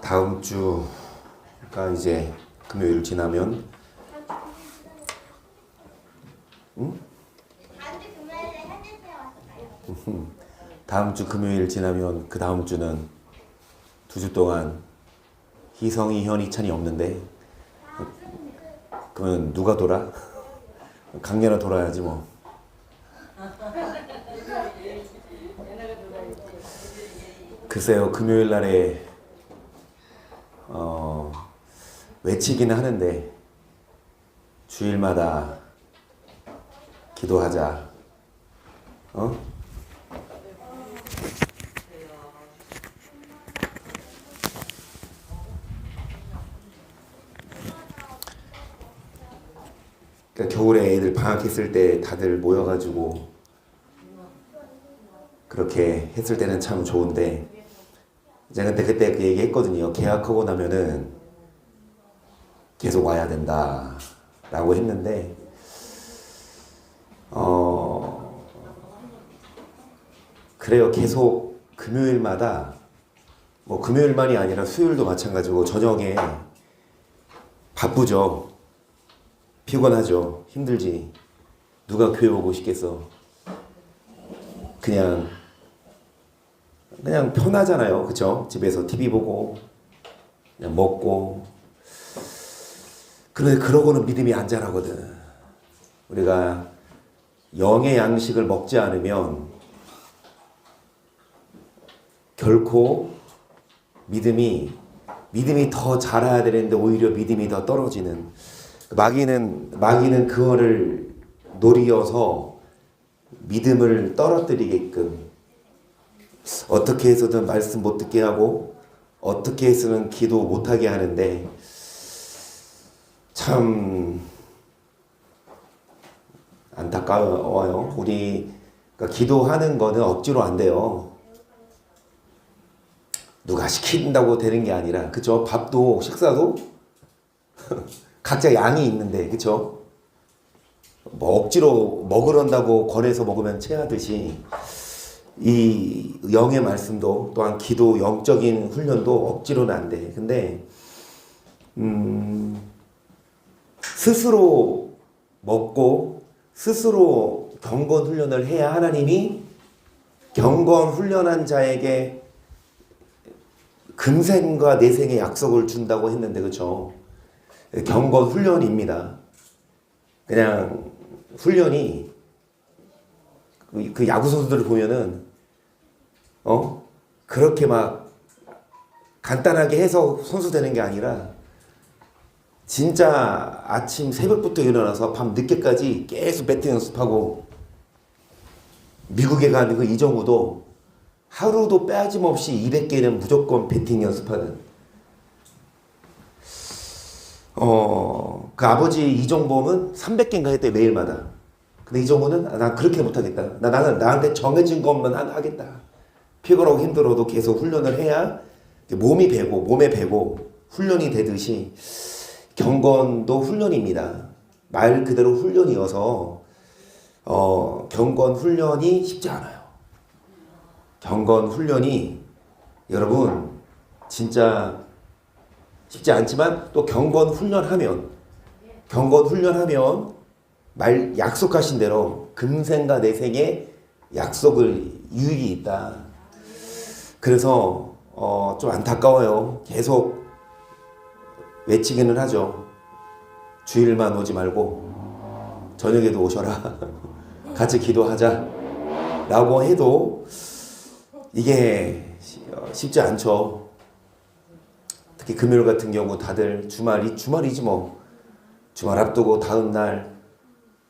다음 주가 이제 금요일 지나면 다음 주 금요일 지나면 그 다음 주는 2주 동안 희성이, 현이, 찬이 없는데 그러면 누가 돌아? 강렬아 돌아야지 뭐. 글쎄요, 금요일 날에 외치기는 하는데 주일마다 기도하자. 그러니까 겨울에 애들 방학했을 때 다들 모여가지고 그렇게 했을 때는 참 좋은데 제가 그때 그 얘기했거든요. 계약하고 나면은 계속 와야 된다 라고 했는데 그래요. 계속 금요일마다 뭐 금요일만이 아니라 수요일도 마찬가지고 저녁에 바쁘죠. 피곤하죠. 힘들지. 누가 교회 오고 싶겠어. 그냥 편하잖아요. 그쵸? 집에서 TV 보고 그냥 먹고. 그런데 그러고는 믿음이 안 자라거든. 우리가 영의 양식을 먹지 않으면 결코 믿음이 더 자라야 되는데 오히려 믿음이 더 떨어지는. 마귀는 그거를 노리어서 믿음을 떨어뜨리게끔 어떻게 해서든 말씀 못 듣게 하고 어떻게 해서는 기도 못하게 하는데 참 안타까워요. 우리가 기도하는 거는 억지로 안 돼요. 누가 시킨다고 되는 게 아니라, 그쵸? 밥도 식사도 각자 양이 있는데, 그쵸? 뭐 억지로 먹으란다고 권해서 먹으면 체하듯이 이 영의 말씀도 또한 기도 영적인 훈련도 억지로는 안 돼. 근데 스스로 먹고 스스로 경건 훈련을 해야 하나님이 경건 훈련한 자에게 금생과 내생의 약속을 준다고 했는데, 그렇죠? 경건 훈련입니다. 그냥 훈련이 그 야구 선수들을 보면은 그렇게 막 간단하게 해서 선수 되는 게 아니라 진짜 아침 새벽부터 일어나서 밤 늦게까지 계속 배팅 연습하고, 미국에 간 그 이정우도 하루도 빠짐없이 200개는 무조건 배팅 연습하는. 그 아버지 이종범은 300개인가 했대, 매일마다. 근데 이종우는 난 그렇게 못하겠다. 나는 나한테 정해진 것만 하겠다. 피곤하고 힘들어도 계속 훈련을 해야 몸에 배고 훈련이 되듯이 경건도 훈련입니다. 말 그대로 훈련이어서 경건 훈련이 쉽지 않아요. 경건 훈련이 여러분 진짜 쉽지 않지만 또 경건 훈련하면 말 약속하신 대로 금생과 내생의 약속을 유익이 있다. 그래서 좀 안타까워요. 계속 외치기는 하죠. 주일만 오지 말고 저녁에도 오셔라. 같이 기도하자 라고 해도 이게 쉽지 않죠. 특히 금요일 같은 경우 다들 주말이지 뭐. 주말 앞두고 다음 날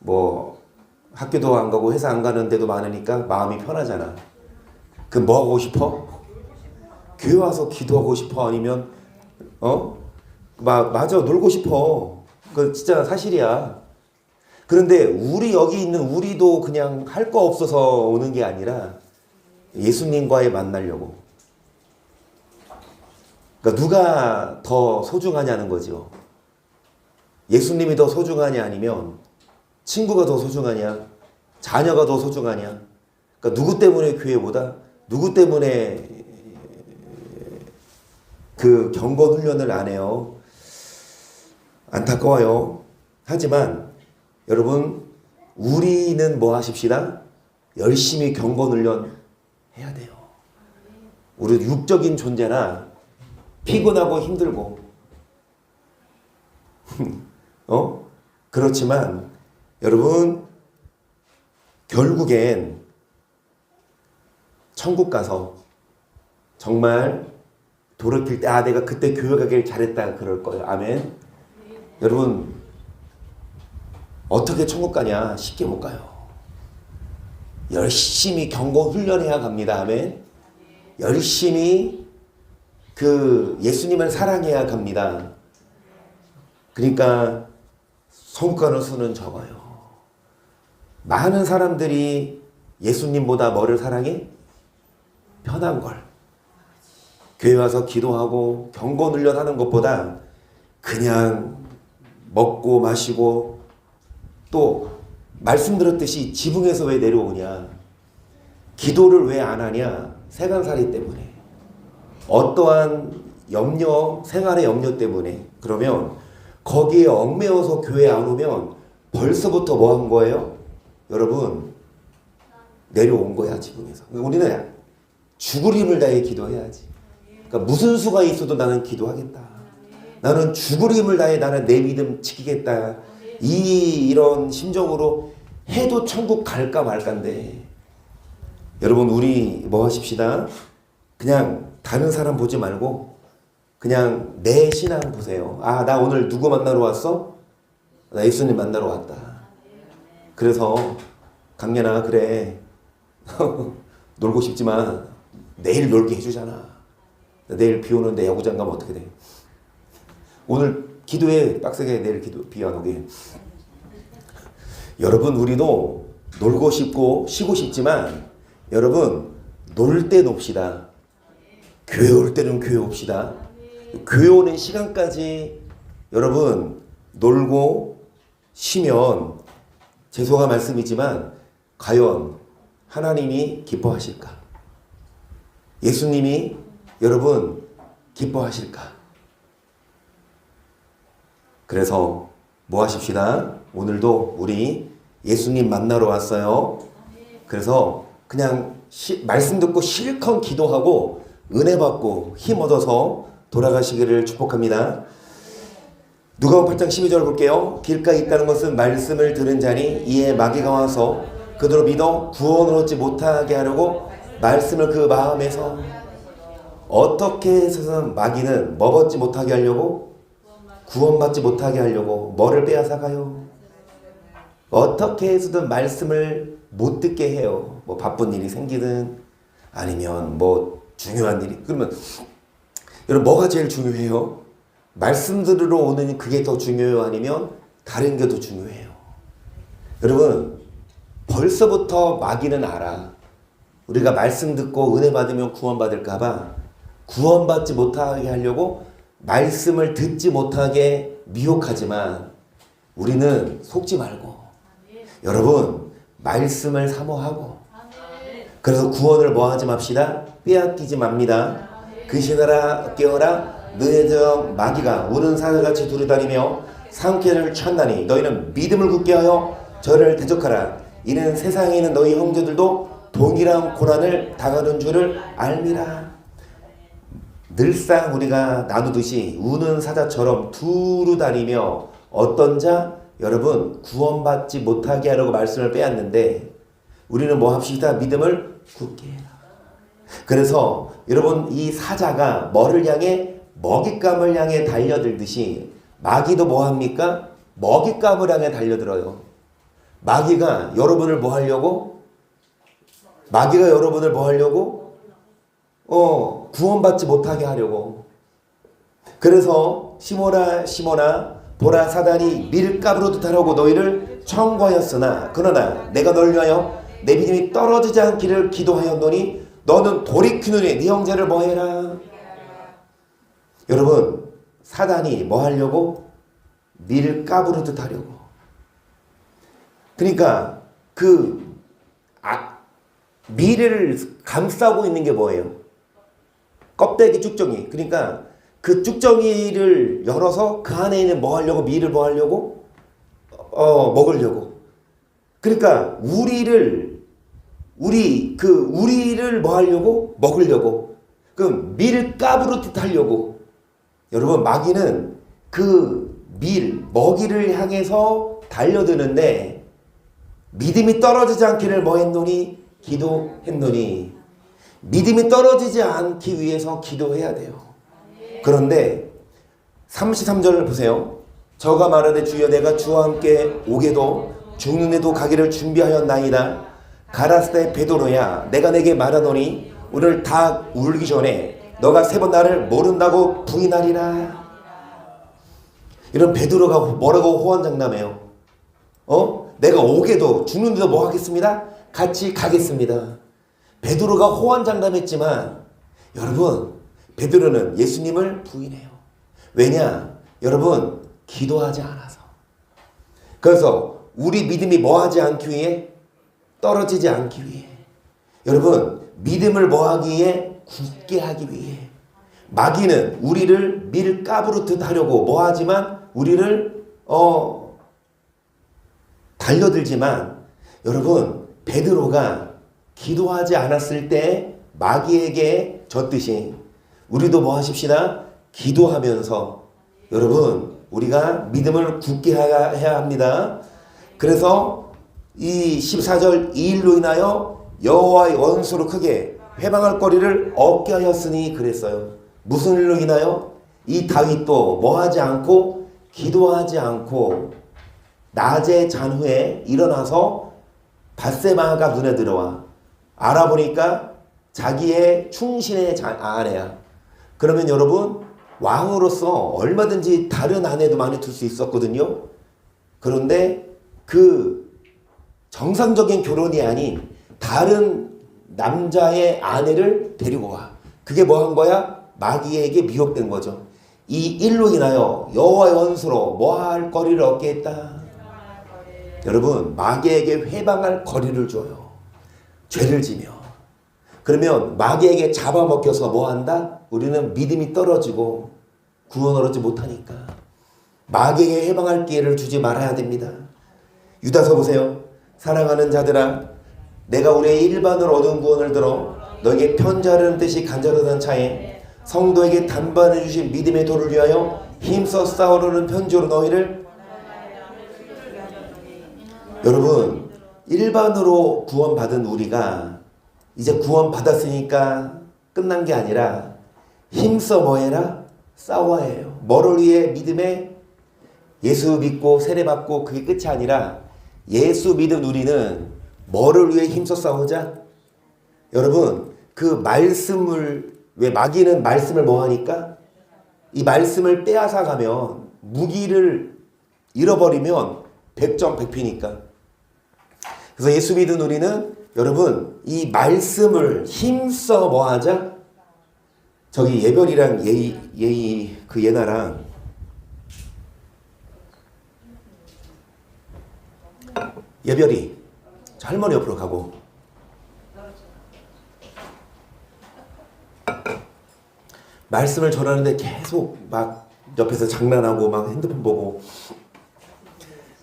뭐 학교도 안 가고 회사 안 가는 데도 많으니까 마음이 편하잖아. 그럼 뭐 하고 싶어? 교회 와서 기도하고 싶어? 아니면 맞아, 놀고 싶어. 그건 진짜 사실이야. 그런데 여기 있는 우리도 그냥 할 거 없어서 오는 게 아니라 예수님과의 만나려고. 그러니까 누가 더 소중하냐는 거죠. 예수님이 더 소중하냐, 아니면 친구가 더 소중하냐, 자녀가 더 소중하냐. 그러니까 누구 때문에 교회보다, 누구 때문에 그 경건 훈련을 안 해요. 안타까워요. 하지만 여러분 우리는 뭐 하십시다? 열심히 경건 훈련 해야 돼요. 우리 육적인 존재나 피곤하고 힘들고 그렇지만 여러분 결국엔 천국 가서 정말 돌이킬 때 내가 그때 교회 가길 잘했다 그럴 거예요. 아멘. 여러분 어떻게 천국 가냐? 쉽게 못 가요. 열심히 경건 훈련해야 갑니다. 아멘. 열심히 그 예수님을 사랑해야 갑니다. 그러니까 천국 가는 수는 적어요. 많은 사람들이 예수님보다 뭐를 사랑해? 편한 걸. 교회 와서 기도하고 경건 훈련하는 것보다 그냥 먹고 마시고 또 말씀드렸듯이 지붕에서 왜 내려오냐? 기도를 왜 안 하냐? 세간살이 때문에. 어떠한 염려, 생활의 염려 때문에. 그러면 거기에 얽매여서 교회 안 오면 벌써부터 뭐 한 거예요? 여러분 내려온 거야 지붕에서. 우리는 죽을 힘을 다해 기도해야지. 그러니까 무슨 수가 있어도 나는 기도하겠다. 나는 죽을 힘을 다해 나는 내 믿음 지키겠다. 이런 심정으로 해도 천국 갈까 말까인데 여러분 우리 뭐 하십시다. 그냥 다른 사람 보지 말고 그냥 내 신앙 보세요. 나 오늘 누구 만나러 왔어? 나 예수님 만나러 왔다. 그래서 강연아 그래 놀고 싶지만 내일 놀게 해주잖아. 내일 비 오는데 야구장 가면 어떻게 돼? 오늘 기도해. 빡세게 내일 비 안 오게. 여러분 우리도 놀고 싶고 쉬고 싶지만 여러분 놀 때 놉시다. 교회 올 때는 교회 옵시다. 교회 오는 시간까지 여러분 놀고 쉬면 죄송한 말씀이지만 과연 하나님이 기뻐하실까? 예수님이 여러분 기뻐하실까? 그래서 뭐 하십시다. 오늘도 우리 예수님 만나러 왔어요. 그래서 그냥 말씀 듣고 실컷 기도하고 은혜 받고 힘 얻어서 돌아가시기를 축복합니다. 누가복음 8장 12절 볼게요. 길가에 있다는 것은 말씀을 들은 자니 이에 마귀가 와서 그들로 믿어 구원을 얻지 못하게 하려고 말씀을 그 마음에서 어떻게 해서든 마귀는 먹었지 못하게 하려고 구원받지 못하게 하려고 뭐를 빼앗아가요? 어떻게 해서든 말씀을 못 듣게 해요. 뭐 바쁜 일이 생기든 아니면 뭐 중요한 일이. 그러면 여러분 뭐가 제일 중요해요? 말씀 들으러 오는 그게 더 중요해요? 아니면 다른 게 더 중요해요? 여러분 벌써부터 마귀는 알아. 우리가 말씀 듣고 은혜 받으면 구원받을까 봐 구원받지 못하게 하려고 말씀을 듣지 못하게 미혹하지만 우리는 속지 말고 여러분 말씀을 사모하고 그래서 구원을 뭐하지 맙시다. 빼앗기지 맙니다. 그 시나라 깨어라 너의 정 마귀가 우는 사자같이 두루다니며 상쾌를 찾나니 너희는 믿음을 굳게 하여 저를 대적하라. 이는 세상에 있는 너희 형제들도 동일한 고난을 당하는 줄을 알미라. 늘상 우리가 나누듯이 우는 사자처럼 두루다니며 어떤 자? 여러분 구원받지 못하게 하려고 말씀을 빼앗는데 우리는 뭐 합시다? 믿음을 굳게 해라. 그래서 여러분 이 사자가 뭐를 향해? 먹잇감을 향해 달려들듯이 마귀도 뭐 합니까? 먹잇감을 향해 달려들어요. 마귀가 여러분을 뭐 하려고? 마귀가 여러분을 뭐 하려고? 구원받지 못하게 하려고. 그래서 시몬아 보라 사단이 밀가루로 듯하려고 너희를 청구하였으나 그러나 내가 널 위하여 내 믿음이 떨어지지 않기를 기도하였노니 너는 돌이키느니 네 형제를 뭐 해라. 여러분 사단이 뭐 하려고? 밀가루로 듯하려고. 그러니까 그 미래를 감싸고 있는 게 뭐예요? 껍데기 쭉정이. 그러니까 그 쭉정이를 열어서 그 안에 있는 뭐 하려고? 밀을 뭐 하려고? 먹으려고. 그러니까 우리를 뭐 하려고? 먹으려고. 그럼 밀 까부르듯 하려고. 여러분, 마귀는 그 먹이를 향해서 달려드는데 믿음이 떨어지지 않기를 뭐 했노니? 기도했노니. 믿음이 떨어지지 않기 위해서 기도해야 돼요. 그런데 33절을 보세요. 저가 말하되 주여 내가 주와 함께 오게도 죽는 데도 가기를 준비하였나이다. 가라스 때 베드로야 내가 내게 말하노니 오늘 닭 울기 전에 너가 3번 나를 모른다고 부인하리라. 이런 베드로가 뭐라고 호언장담해요? 내가 오게도 죽는데도 뭐 하겠습니다? 같이 가겠습니다. 베드로가 호언장담했지만 여러분, 베드로는 예수님을 부인해요. 왜냐? 여러분, 기도하지 않아서. 그래서 우리 믿음이 뭐 하지 않기 위해? 떨어지지 않기 위해. 여러분, 믿음을 뭐 하기 위해? 굳게 하기 위해. 마귀는 우리를 밀 까부르듯 하려고 뭐 하지만 우리를 달려들지만 여러분, 베드로가 기도하지 않았을 때 마귀에게 졌듯이 우리도 뭐 하십시다? 기도하면서 여러분, 우리가 믿음을 굳게 해야 합니다. 그래서 이 14절 이 일로 인하여 여호와의 원수로 크게 회방할 거리를 얻게 하였으니 그랬어요. 무슨 일로 인하여? 이 다윗도 뭐 하지 않고 기도하지 않고 낮에 잔 후에 일어나서 밧세바가 눈에 들어와 알아보니까 자기의 충신의 아내야. 그러면 여러분, 왕으로서 얼마든지 다른 아내도 많이 둘 수 있었거든요. 그런데 그 정상적인 결혼이 아닌 다른 남자의 아내를 데리고 와. 그게 뭐 한 거야? 마귀에게 미혹된 거죠. 이 일로 인하여 여호와의 원수로 뭐 할 거리를 얻게 했다. 여러분, 마귀에게 회방할 거리를 줘요. 죄를 지며. 그러면 마귀에게 잡아먹혀서 뭐 한다? 우리는 믿음이 떨어지고 구원 얻지 못하니까 마귀에게 해방할 기회를 주지 말아야 됩니다. 유다서 보세요. 사랑하는 자들아, 내가 우리의 일반으로 얻은 구원을 들어 너에게 편지하려는 뜻이 간절하던 차에 성도에게 단반해 주신 믿음의 도를 위하여 힘써 싸우려는 편지로 너희를. 여러분, 일반으로 구원받은 우리가 이제 구원받았으니까 끝난 게 아니라 힘써 뭐 해라? 싸워야 해요. 뭐를 위해? 믿음에 예수 믿고 세례받고 그게 끝이 아니라 예수 믿은 우리는 뭐를 위해 힘써 싸우자? 여러분, 그 말씀을, 왜 마귀는 말씀을 뭐 하니까? 이 말씀을 빼앗아 가면 무기를 잃어버리면 100점 100피니까. 그래서 예수 믿은 우리는 여러분, 이 말씀을 힘써 뭐 하자? 저기 예별이랑 그 예나랑 예별이 할머니 옆으로 가고 말씀을 전하는데 계속 막 옆에서 장난하고 막 핸드폰 보고.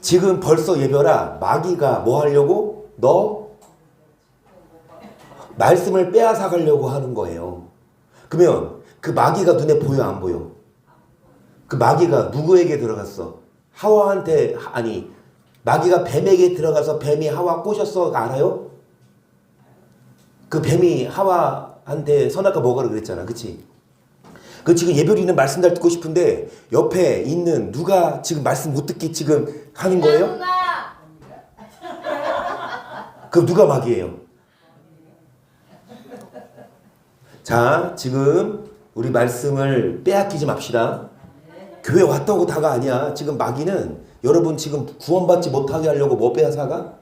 지금 벌써 예별아, 마귀가 뭐 하려고? 너 말씀을 빼앗아 가려고 하는 거예요. 그러면 그 마귀가 눈에 보여 안 보여? 그 마귀가 누구에게 들어갔어? 하와한테. 아니, 마귀가 뱀에게 들어가서 뱀이 하와 꼬셨어. 알아요? 그 뱀이 하와한테 선악과 먹으라 그랬잖아. 그치? 그 지금 예별이는 말씀 잘 듣고 싶은데 옆에 있는 누가 지금 말씀 못 듣게 지금 하는 거예요? 그 누가 마귀예요? 자, 지금 우리 말씀을 빼앗기지 맙시다. 교회 왔다고 다가 아니야. 지금 마귀는 여러분 지금 구원받지 못하게 하려고 뭐 빼앗아가?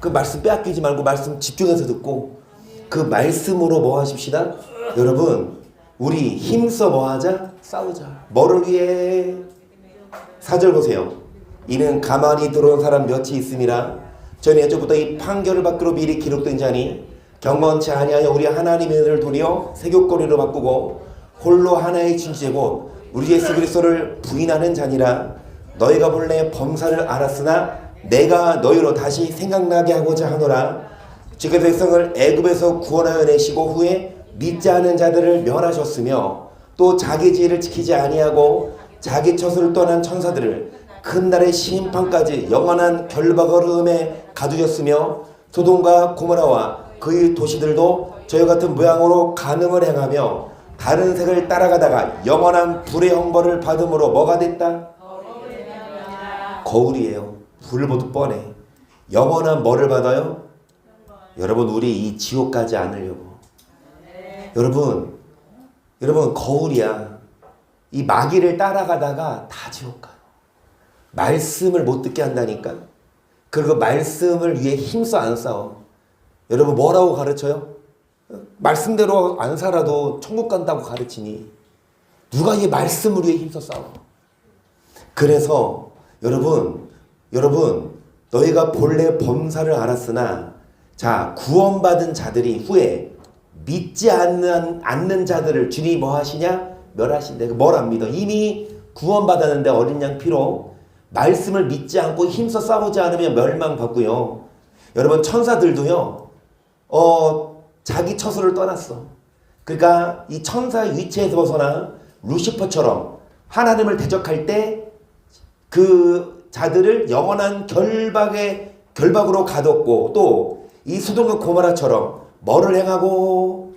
그 말씀 빼앗기지 말고 말씀 집중해서 듣고 그 말씀으로 뭐 하십시다. 여러분, 우리 힘써 뭐 하자? 싸우자. 뭐를 위해? 4절 보세요. 이는 가만히 들어온 사람 몇이 있음이라. 전에 예전부터 이 판결을 받기로 미리 기록된 자니 경건치 아니하여 우리 하나님의 은혜를 도리어 세교거리로 바꾸고 홀로 하나의 진주제고 우리 예수 그리스도를 부인하는 자니라. 너희가 본래 범사를 알았으나 내가 너희로 다시 생각나게 하고자 하노라. 주께서 백성을 애굽에서 구원하여 내시고 후에 믿지 않은 자들을 멸하셨으며 또 자기 지혜를 지키지 아니하고 자기 처소를 떠난 천사들을 큰 날의 심판까지 영원한 결박어름에 가두셨으며 소돔과 고모라와 그의 도시들도 저희 같은 모양으로 간음을 행하며 다른 색을 따라가다가 영원한 불의 형벌을 받음으로 뭐가 됐다? 거울이에요. 불을 보듯 뻔해. 영원한 뭐를 받아요? 여러분 우리 이 지옥 가지 않으려고. 여러분 거울이야. 이 마귀를 따라가다가 다 지옥 가요. 말씀을 못 듣게 한다니까. 그리고 말씀을 위해 힘써 안 싸워. 여러분 뭐라고 가르쳐요? 말씀대로 안 살아도 천국 간다고 가르치니 누가 이 말씀을 위해 힘써 싸워. 그래서 여러분 너희가 본래 범사를 알았으나 자 구원받은 자들이 후에 믿지 않는 자들을 주님이 뭐 하시냐? 멸하신대. 뭘 안 믿어? 이미 구원받았는데 어린 양 피로 말씀을 믿지 않고 힘써 싸우지 않으면 멸망받고요. 여러분 천사들도요. 자기 처소를 떠났어. 그러니까 이 천사의 위치에서 벗어나 루시퍼처럼 하나님을 대적할 때 그 자들을 영원한 결박으로 가뒀고 또 이 소돔과 고모라처럼 뭐를 행하고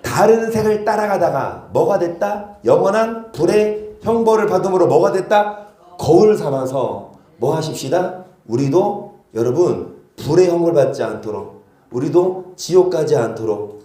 다른 색을 따라가다가 뭐가 됐다? 영원한 불의 형벌을 받음으로 뭐가 됐다? 거울 삼아서 뭐 하십시다? 우리도 여러분 불의 형벌 받지 않도록 우리도 지옥 가지 않도록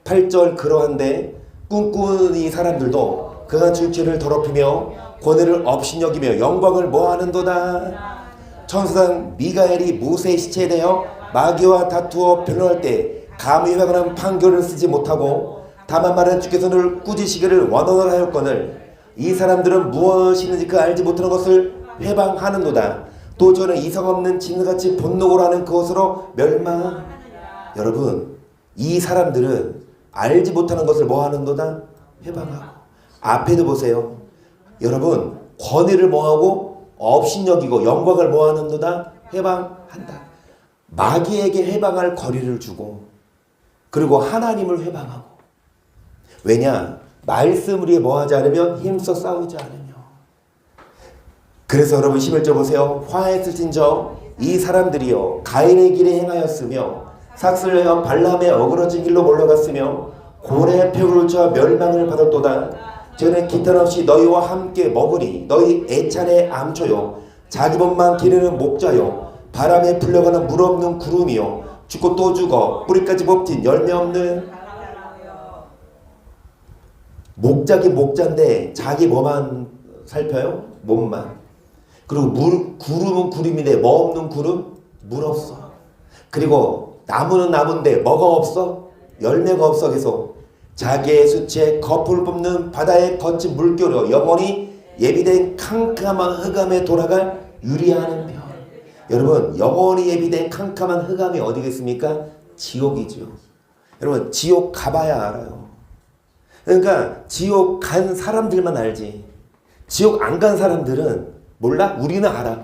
8절 그러한데 꿈꾸는 이 사람들도 그간 질주를 더럽히며 권위를 업신여기며 영광을 뭐하는도다. 천사장 미가엘이 모세의 시체에 대하여 마귀와 다투어 변론할 때 감히 회방하는 판결을 쓰지 못하고 다만 말하는 주께서 늘 꾸짖으시기를 원언을 하였거늘 이 사람들은 무엇이든지 그 알지 못하는 것을 회방하는도다. 또 저는 이성 없는 짐승같이 본능으로 하는 그것으로 멸망. 여러분 이 사람들은 알지 못하는 것을 뭐 하는도다? 회방하고. 앞에도 보세요. 여러분 권위를 뭐하고 업신여기고 영광을 뭐하는도다? 회방한다. 마귀에게 회방할 거리를 주고 그리고 하나님을 회방하고. 왜냐? 말씀을 위해 뭐하지 않으면 힘써 싸우지 않으며. 그래서 여러분 11절 보세요. 화했을진저 이 사람들이요 가인의 길에 행하였으며 삭슬 내어 발람의 어그러진 길로 몰려갔으며 고래의 표를 쳐 멸망을 받았도다. 저는 기탄없이 너희와 함께 먹으니 너희 애찬의 암초요 자기 몸만 기르는 목자요 바람에 풀려가는 물 없는 구름이요 죽고 또 죽어 뿌리까지 뽑힌 열매 없는 목자긴 목자인데 자기 뭐만 살펴요? 몸만. 그리고 구름은 구름인데 뭐 없는 구름? 물 없어. 그리고 나무는 나무인데 뭐가 없어? 열매가 없어. 계속 자기의 수치에 거풀 뽑는 바다의 거친 물결로 영원히 예비된 캄캄한 흑암에 돌아갈 유리하는 별. 여러분 영원히 예비된 캄캄한 흑암이 어디겠습니까? 지옥이죠. 여러분 지옥 가봐야 알아요. 그러니까 지옥 간 사람들만 알지. 지옥 안 간 사람들은 몰라? 우리는 알아.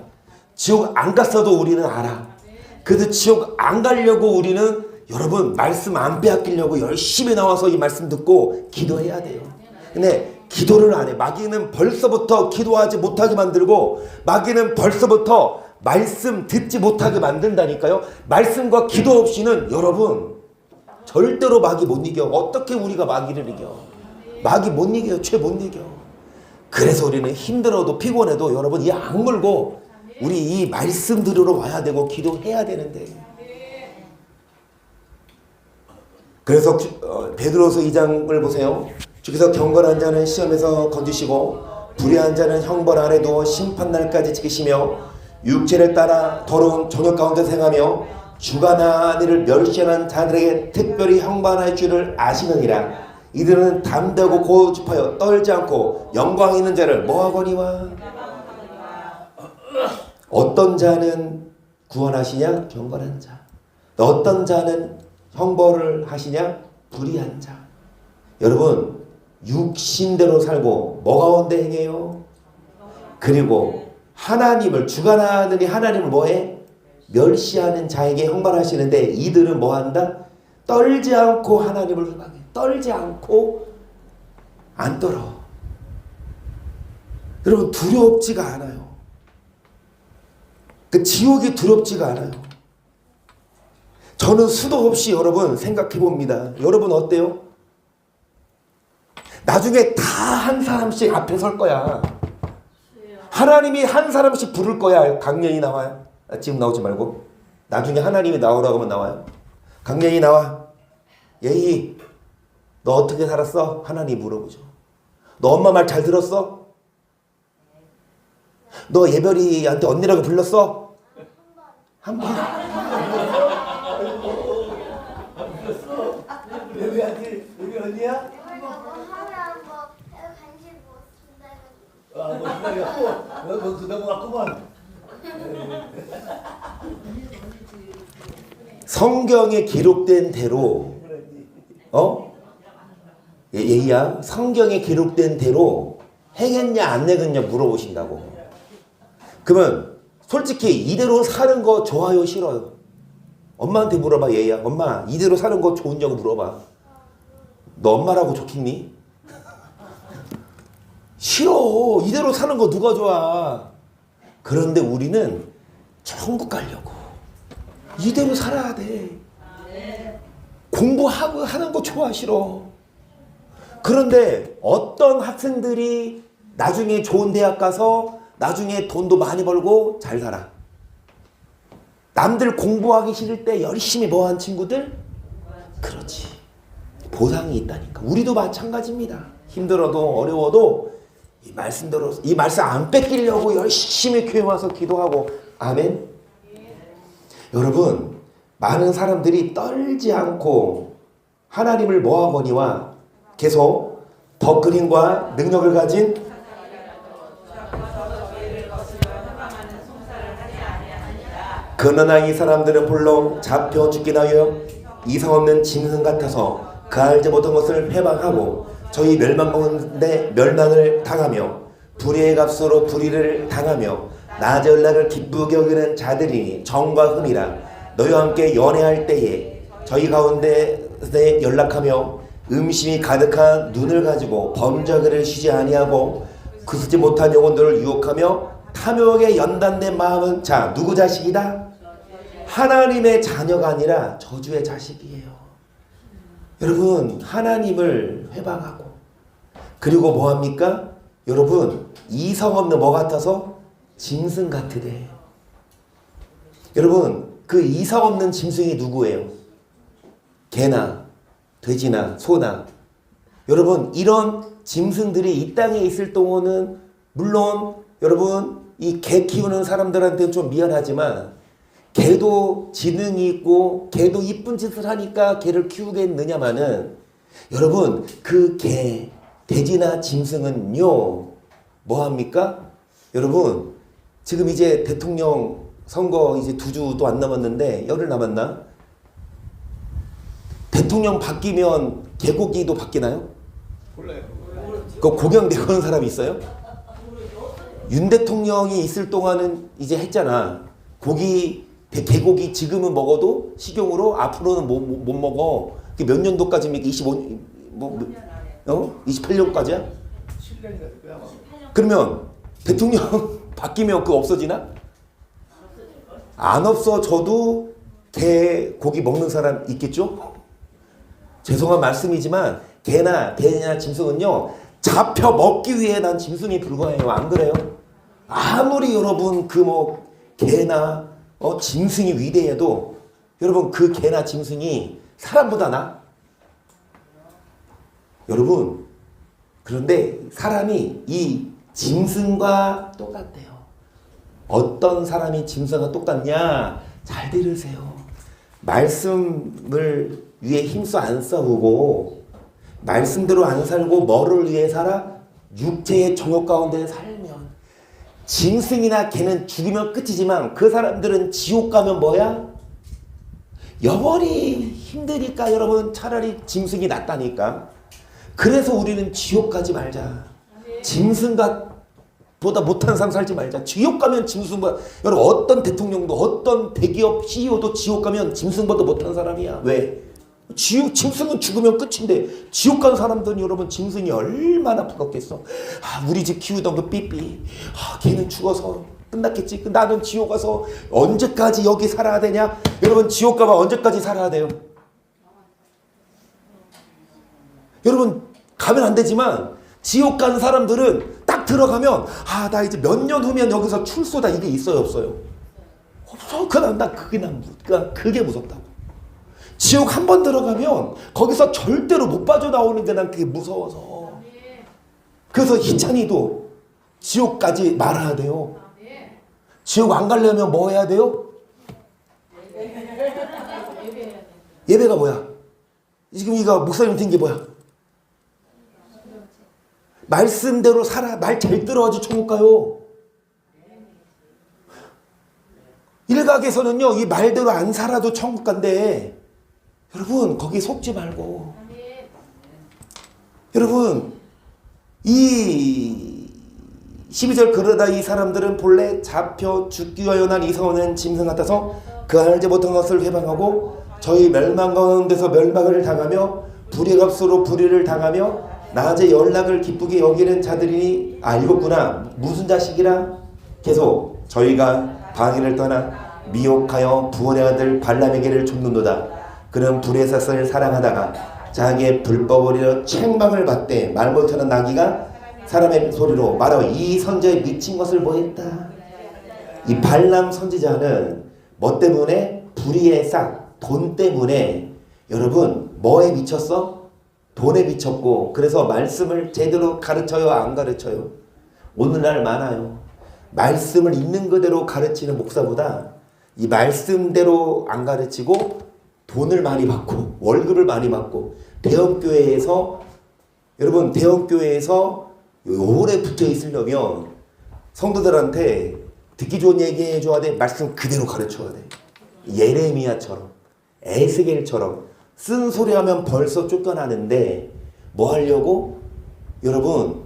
지옥 안 갔어도 우리는 알아. 그래서 지옥 안 가려고 우리는 여러분 말씀 안 빼앗기려고 열심히 나와서 이 말씀 듣고 기도해야 돼요. 근데 기도를 안 해. 마귀는 벌써부터 기도하지 못하게 만들고 마귀는 벌써부터 말씀 듣지 못하게 만든다니까요. 말씀과 기도 없이는 여러분 절대로 마귀 못 이겨. 어떻게 우리가 마귀를 이겨? 마귀 못 이겨요. 죄 못 이겨. 그래서 우리는 힘들어도 피곤해도 여러분 이 악물고 우리 이 말씀 들으러 와야 되고 기도해야 되는데. 그래서 베드로서 2장을 보세요. 주께서 경건한 자는 시험에서 건지시고 불의한 자는 형벌 아래 두어 심판날까지 지키시며 육체를 따라 더러운 정욕 가운데 생하며 주가나 이를 멸시하는 자들에게 특별히 형벌할 줄을 아시느니라. 이들은 담대하고 고집하여 떨지 않고 영광 있는 자를 뭐하거니와. 어떤 자는 구원하시냐? 경건한 자. 어떤 자는 형벌을 하시냐? 불의한 자. 여러분 육신대로 살고 뭐 가운데 행해요? 그리고 하나님을 주관하느니 하나님을 뭐해? 멸시하는 자에게 형벌하시는데 이들은 뭐한다? 떨지 않고 하나님을 회방해. 떨지 않고 안 떨어. 여러분 두렵지가 않아요. 그 지옥이 두렵지가 않아요. 저는 수도 없이 여러분 생각해 봅니다. 여러분 어때요? 나중에 다 한 사람씩 앞에 설 거야. 하나님이 한 사람씩 부를 거야. 강연이 나와요. 지금 나오지 말고. 나중에 하나님이 나오라고 하면 나와요. 강연이 나와. 예희, 너 어떻게 살았어? 하나님 물어보죠. 너 엄마 말 잘 들었어? 너 예별이한테 언니라고 불렀어? 한 번. 여기 언니야? 넘어갔구만. 성경에 기록된 대로 예희야 성경에 기록된 대로 행했냐 안 행했냐 물어보신다고. 그러면 솔직히 이대로 사는 거 좋아요 싫어요? 엄마한테 물어봐. 예희야 엄마 이대로 사는 거 좋으냐고 물어봐. 너 엄마라고 좋겠니? 싫어. 이대로 사는 거 누가 좋아. 그런데 우리는 천국 가려고 이대로 살아야 돼. 공부하고 하는 거 좋아 싫어. 그런데 어떤 학생들이 나중에 좋은 대학 가서 나중에 돈도 많이 벌고 잘 살아. 남들 공부하기 싫을 때 열심히 뭐한 친구들? 그렇지. 보상이 있다니까. 우리도 마찬가지입니다. 힘들어도 어려워도 이 말씀대로 이 말씀 안 뺏기려고 열심히 교회 와서 기도하고. 아멘. 여러분 많은 사람들이 떨지 않고 하나님을 모아보니와 계속 덧그림과 능력을 가진 그러나 이 사람들은 불러 잡혀 죽기나 하여 이상 없는 짐승 같아서 그 알지 못한 것을 회방하고 저희 멸망 가운데 멸망을 당하며 불의의 값으로 불의를 당하며 낮의 연락을 기쁘게 여기는 자들이니 정과 흠이라. 너희와 함께 연애할 때에 저희 가운데 연락하며 음심이 가득한 눈을 가지고 범죄를 쉬지 아니하고 그쓰지 못한 영혼들을 유혹하며 탐욕에 연단된 마음은 자 누구 자식이다? 하나님의 자녀가 아니라 저주의 자식이에요. 여러분 하나님을 회방하고 그리고 뭐합니까? 여러분 이성 없는 뭐 같아서? 짐승 같으대. 여러분 그 이성 없는 짐승이 누구예요? 개나 돼지나 소나. 여러분 이런 짐승들이 이 땅에 있을 동안은 물론 여러분 이 개 키우는 사람들한테는 좀 미안하지만 개도 지능이 있고 개도 이쁜 짓을 하니까 개를 키우겠느냐마는 여러분 그 개, 돼지나 짐승은요 뭐합니까? 여러분 지금 이제 대통령 선거 이제 2주도 안 남았는데 열흘 남았나? 대통령 바뀌면 개고기도 바뀌나요? 몰라요. 그 고경 내거는 사람이 있어요? 윤 대통령이 있을 동안은 이제 했잖아. 개고기 지금은 먹어도 식용으로 앞으로는 못 먹어. 몇 년도까지입니까? 28년까지야? 7년이 될 거야. 그러면 대통령 바뀌면 그거 없어지나? 안 없어져도 개고기 먹는 사람 있겠죠? 죄송한 말씀이지만 개나 돼지나 짐승은요 잡혀 먹기 위해 난 짐승에 불과해요. 안 그래요? 아무리 여러분 그 뭐 개나 짐승이 위대해도 여러분 그 개나 짐승이 사람보다 나? 여러분 그런데 사람이 이 짐승과 똑같대요. 어떤 사람이 짐승과 똑같냐? 잘 들으세요. 말씀을 위해 힘써 안 싸우고 말씀대로 안 살고 뭐를 위해 살아? 육체의 정욕 가운데 살면 짐승이나 개는 죽이면 끝이지만 그 사람들은 지옥 가면 뭐야? 영원히 힘드니까 여러분 차라리 짐승이 낫다니까. 그래서 우리는 지옥 가지 말자. 짐승보다 못한 삶 살지 말자. 지옥 가면 짐승보다, 여러분 어떤 대통령도 어떤 대기업 CEO도 지옥 가면 짐승보다 못한 사람이야. 왜? 짐승은 죽으면 끝인데 지옥 간 사람들은 여러분 짐승이 얼마나 부럽겠어. 우리 집 키우던 그 삐삐, 걔는 죽어서 끝났겠지. 나는 지옥 가서 언제까지 여기 살아야 되냐? 여러분 지옥 가면 언제까지 살아야 돼요? 여러분 가면 안 되지만 지옥 간 사람들은 딱 들어가면 나 이제 몇 년 후면 여기서 출소다, 이게 있어요 없어요? 없어. 그게 무섭다고. 지옥 한 번 들어가면 거기서 절대로 못 빠져나오는 게 난 그게 무서워서. 그래서 희찬이도 지옥까지 말아야 돼요. 지옥 안 가려면 뭐 해야 돼요? 예배가 뭐야? 지금 이거 목사님 된 게 뭐야? 말씀대로 살아. 말 잘 들어가지고 천국 가요. 일각에서는요, 이 말대로 안 살아도 천국 간대. 여러분 거기 속지 말고. 여러분 이 12절 그러다 이 사람들은 본래 잡혀 죽기 위하여 난 이사오는 짐승 같아서 그 알지 못한 것을 회방하고 저희 멸망 가운데서 멸망을 당하며 불의 값으로 불의를 당하며 낮에 연락을 기쁘게 여기는 자들이니. 읽었구나. 무슨 자식이라? 계속 저희가 방해를 떠나 미혹하여 부원의 아들 발람에게를 줬는도다. 그는 불의 삭을 사랑하다가 자기의 불법을 책망을 받되 말 못하는 나귀가 사람의 소리로 말하고 이 선지자의 미친 것을 뭐했다. 이 발람 선지자는 뭐 때문에? 불의의 싹, 돈 때문에. 여러분 뭐에 미쳤어? 돈에 미쳤고. 그래서 말씀을 제대로 가르쳐요, 안 가르쳐요? 오늘날 많아요. 말씀을 있는 그대로 가르치는 목사보다 이 말씀대로 안 가르치고 돈을 많이 받고 월급을 많이 받고, 대형교회에서, 여러분 대형교회에서 오래 붙어 있으려면 성도들한테 듣기 좋은 얘기 해줘야 돼. 말씀 그대로 가르쳐야 돼. 예레미야처럼 에스겔처럼 쓴소리 하면 벌써 쫓겨나는데 뭐 하려고? 여러분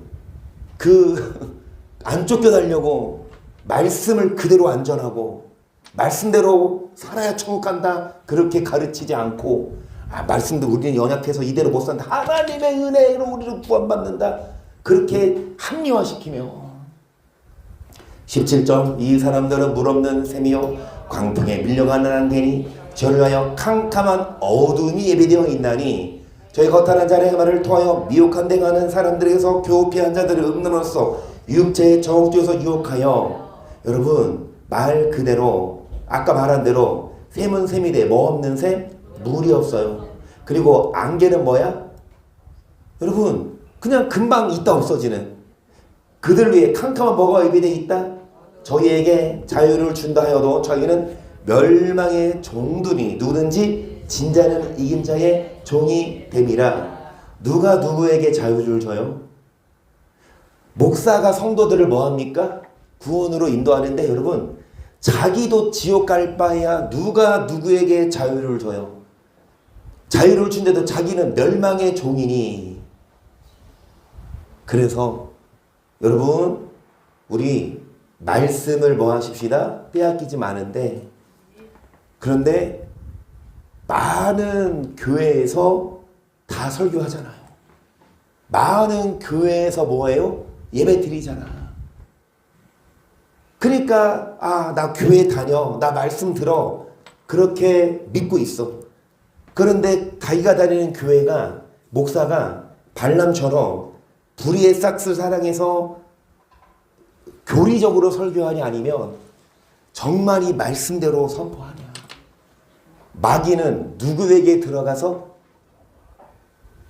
안 쫓겨나려고 말씀을 그대로 안전하고 말씀대로 살아야 천국 간다 그렇게 가르치지 않고, 말씀도 우리는 연약해서 이대로 못 산다, 하나님의 은혜로 우리를 구원받는다 그렇게 합리화시키며. 17절 이 사람들은 물 없는 샘이요 광풍에 밀려가는 안개니 전류하여 캄캄한 어둠이 예비되어 있나니 저희 거탈한 자의 말을 통하여 미혹한 데 가는 사람들에게서 교피한 자들을 읊는으로써 육체의 정욕에서 유혹하여. 여러분 말 그대로 아까 말한 대로 샘은 샘이 돼. 뭐 없는 샘? 물이 없어요. 그리고 안개는 뭐야? 여러분 그냥 금방 있다 없어지는. 그들 위해 캄캄한 뭐가 예비되어 있다? 저희에게 자유를 준다 하여도 저희는 멸망의 종들이 누구든지 진자는 이긴 자의 종이 됨이라. 누가 누구에게 자유를 줘요? 목사가 성도들을 뭐합니까? 구원으로 인도하는데 여러분 자기도 지옥 갈 바에야 누가 누구에게 자유를 줘요? 자유를 준데도 자기는 멸망의 종이니. 그래서 여러분 우리 말씀을 뭐 하십시다? 빼앗기지 마는데, 그런데 많은 교회에서 다 설교하잖아요. 많은 교회에서 뭐해요? 예배 드리잖아. 그러니까 나 교회 다녀, 나 말씀 들어, 그렇게 믿고 있어. 그런데 자기가 다니는 교회가 목사가 발람처럼 불의의 싹을 사랑해서 교리적으로 설교하냐 아니면 정말 이 말씀대로 선포하냐. 마귀는 누구에게 들어가서?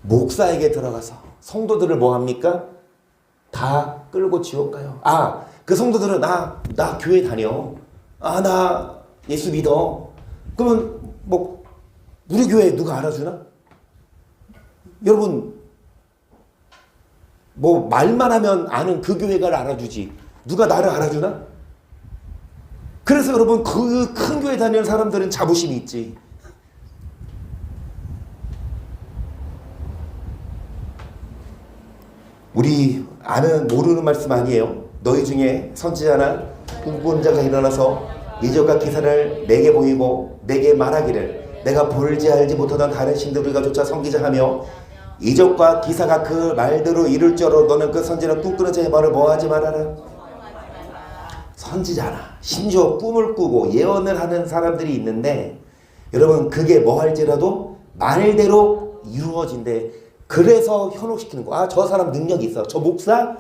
목사에게 들어가서 성도들을 뭐합니까? 다 끌고 지옥 가요. 그 성도들은 나 교회 다녀, 나 예수 믿어. 그러면 뭐 우리 교회 누가 알아주나? 여러분 뭐 말만 하면 아는 그 교회가 알아주지 누가 나를 알아주나? 그래서 여러분 그 큰 교회 다니는 사람들은 자부심이 있지. 모르는 말씀 아니에요. 너희 중에 선지자나 꿈꾸는 자가 일어나서 이적과 기사를 내게 보이고 내게 말하기를 내가 볼지 알지 못하던 다른 신들을 우리가 조차 섬기자 하며 이적과 기사가 그 말대로 이룰 줄 알아. 너는 그 선지자나 꿈꾸는 자의 말을 뭐하지 말아라. 선지자나 심지어 꿈을 꾸고 예언을 하는 사람들이 있는데 여러분 그게 뭐 할지라도 말대로 이루어진대. 그래서 현혹시키는 거. 저 사람 능력이 있어. 저 목사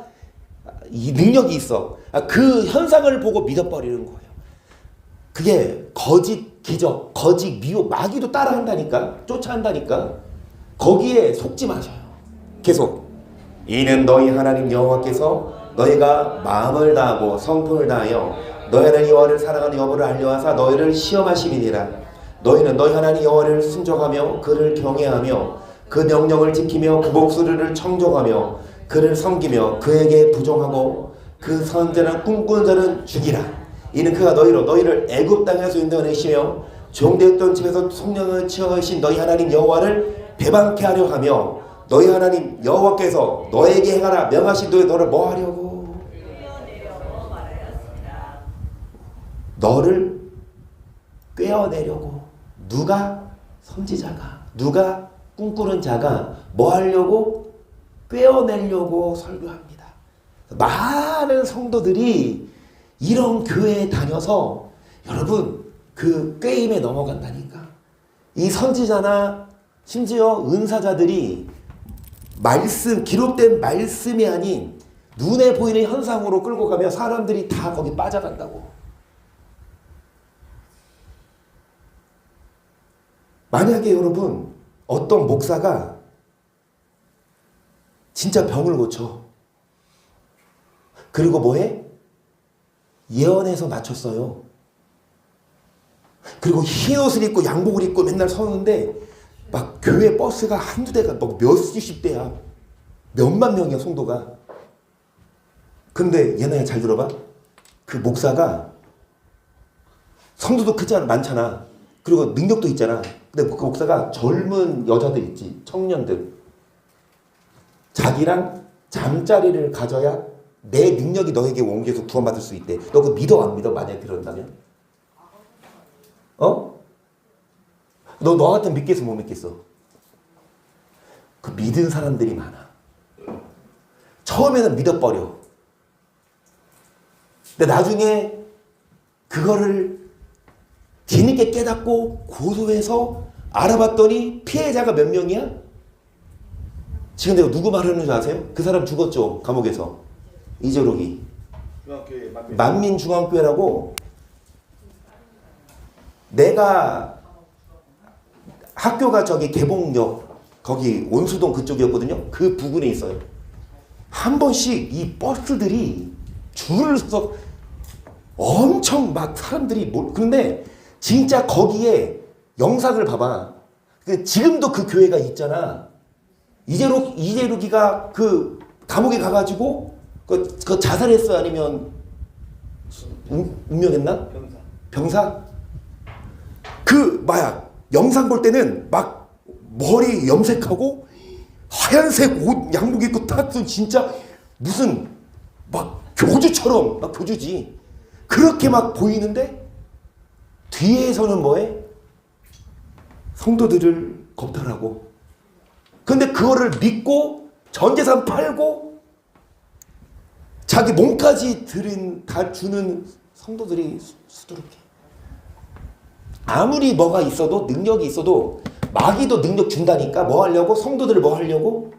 이 능력이 있어. 그 현상을 보고 믿어버리는 거예요. 그게 거짓 기적, 거짓 미혹, 마귀도 따라한다니까. 쫓아한다니까. 거기에 속지 마셔요. 계속. 이는 너희 하나님 여호와께서 너희가 마음을 다하고 성품을 다하여 너희 하나님 여호와를 사랑하는 여부를 알려하사 너희를 시험하심이니라. 너희는 너희 하나님 여호와를 순종하며 그를 경외하며 그 명령을 지키며 그 목소리를 청종하며 그를 섬기며 그에게 부종하고 그 선자는 꿈꾸는 자는 죽이라. 이는 그가 너희를 애굽 땅에서 인도하시며 종되었던 집에서 성령을 채워하신 너희 하나님 여호와를 배반케 하려 하며 너희 하나님 여호와께서 너에게 행하라 명하신 너를 뭐 하려고? 너를 꿰어내려고. 누가? 선지자가. 누가? 꿈꾸는 자가 뭐 하려고? 꿰어내려고 설교합니다. 많은 성도들이 이런 교회에 다녀서 여러분 그 꾀임에 넘어간다니까. 이 선지자나 심지어 은사자들이 기록된 말씀이 아닌 눈에 보이는 현상으로 끌고 가면 사람들이 다 거기 빠져간다고. 만약에 여러분 어떤 목사가 진짜 병을 고쳐. 그리고 뭐해? 예언해서 맞췄어요. 그리고 흰 옷을 입고 양복을 입고 맨날 서는데 막 교회 버스가 한두 대가 막 몇십 대야. 몇만 명이야 성도가. 근데 얘네 잘 들어봐. 그 목사가 성도도 크잖아. 많잖아. 그리고 능력도 있잖아. 근데 그 목사가 젊은 여자들 있지. 청년들. 자기랑 잠자리를 가져야 내 능력이 너에게 옮겨서 구원받을 수 있대. 너 그거 믿어 안 믿어? 만약에 그런다면? 너 같으면 믿겠어 못 믿겠어? 그 믿은 사람들이 많아. 처음에는 믿어버려. 근데 나중에 그거를 뒤늦게 깨닫고 고소해서 알아봤더니 피해자가 몇 명이야? 지금 내가 누구 말하는 줄 아세요? 그 사람 죽었죠. 감옥에서. 이재록이. 만민중앙교회라고. 내가 학교가 저기 개봉역 거기 온수동 그쪽이었거든요. 그 부근에 있어요. 한 번씩 이 버스들이 줄을 서서 엄청 막 사람들이 그런데 진짜 거기에 영상을 봐봐. 지금도 그 교회가 있잖아. 이재록이가 그 감옥에 가가지고 그 자살했어요? 아니면 운명했나? 병사? 그 영상 볼 때는 막 머리 염색하고 하얀색 옷 양복 입고 딱 진짜 무슨 막 교주처럼 막 교주지. 그렇게 막 보이는데 뒤에서는 뭐해? 성도들을 겁탈하고. 근데 그거를 믿고 전 재산 팔고 자기 몸까지 다 주는 성도들이 수두룩해. 아무리 뭐가 있어도 능력이 있어도 마귀도 능력 준다니까. 뭐 하려고? 성도들 뭐 하려고?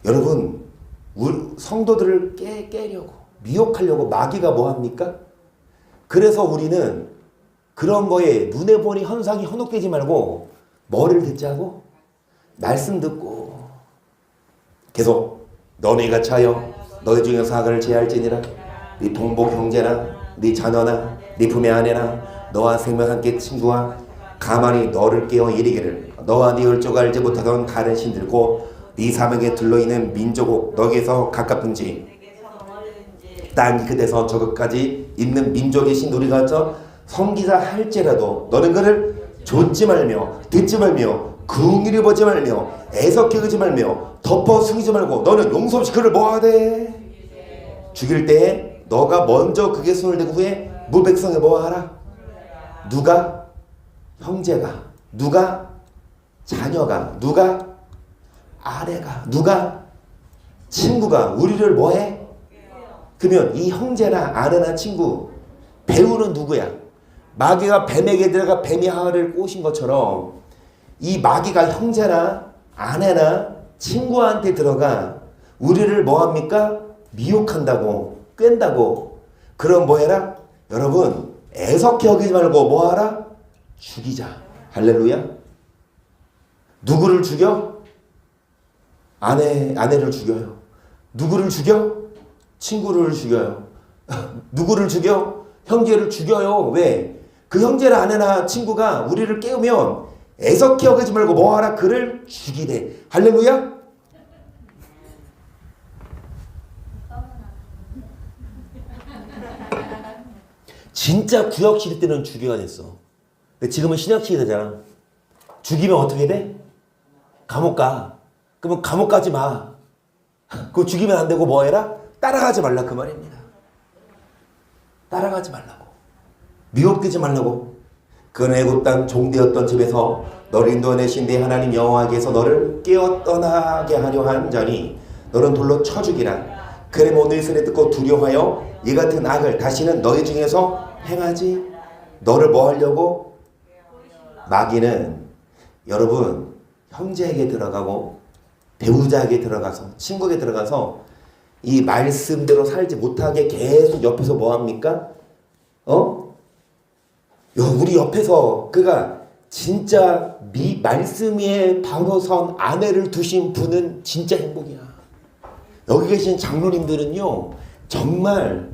여러분 성도들을 깨려고 미혹하려고 마귀가 뭐 합니까? 그래서 우리는 그런 거에 눈에 보니 현상이 현혹되지 말고 뭐를 듣자고? 말씀 듣고 계속 너희가 차여 너희 중에 사악을 제할지니라. 네 동복 형제나 네 자녀나 네 품의 아내나 너와 생명 함께 친구와 가만히 너를 깨어 이르기를 너와 네 얼족 알지 못하던 다른 신들 곧 네 사명에 둘러있는 민족국 너에게서 가깝든지 땅 끝에서 저것까지 있는 민족의 신 우리가 섬기자 할지라도 너는 그를 좇지 말며 듣지 말며 긍휼히 보지 말며 애석히 여기지 말며 덮어 숨기지 말고 너는 용서 없이 그를 뭐하되 죽일 때에 너가 먼저 그게 손을 대고 후에 무백성에 뭐하라? 누가? 형제가, 누가? 자녀가, 누가? 아내가, 누가? 친구가 우리를 뭐해? 그러면 이 형제나 아내나 친구 배우는 누구야? 마귀가 뱀에게 들어가 뱀이 하를 꼬신 것처럼 이 마귀가 형제나 아내나 친구한테 들어가 우리를 뭐합니까? 미혹한다고 꿰다고. 그럼 뭐해라? 여러분 애석히 여기지 말고 뭐하라? 죽이자. 할렐루야. 누구를 죽여? 아내를 죽여요. 누구를 죽여? 친구를 죽여요. 누구를 죽여? 형제를 죽여요. 왜? 그 형제나 아내나 친구가 우리를 깨우면 애석히 여기지 말고 뭐하라? 그를 죽이되. 할렐루야. 진짜 구약 시대 때는 죽여야 됐어. 근데 지금은 신약 시대잖아. 죽이면 어떻게 돼? 감옥 가. 그러면 감옥 가지 마. 그거 죽이면 안 되고 뭐 해라? 따라가지 말라 그 말입니다. 따라가지 말라고. 미혹되지 말라고. 그는 애굽 땅 종되었던 집에서 너를 인도하신 내 하나님 여호와께서 너를 깨어 떠나게 하려 한 자니 너는 돌로 쳐 죽이라. 그래 오늘 소리 듣고 두려워하여 이 같은 악을 다시는 너희 중에서 행하지. 너를 뭐 하려고? 마귀는 여러분 형제에게 들어가고 배우자에게 들어가서 친구에게 들어가서 이 말씀대로 살지 못하게 계속 옆에서 뭐 합니까? 우리 옆에서 그가 진짜 말씀에 방어선 아내를 두신 분은 진짜 행복이야. 여기 계신 장로님들은요 정말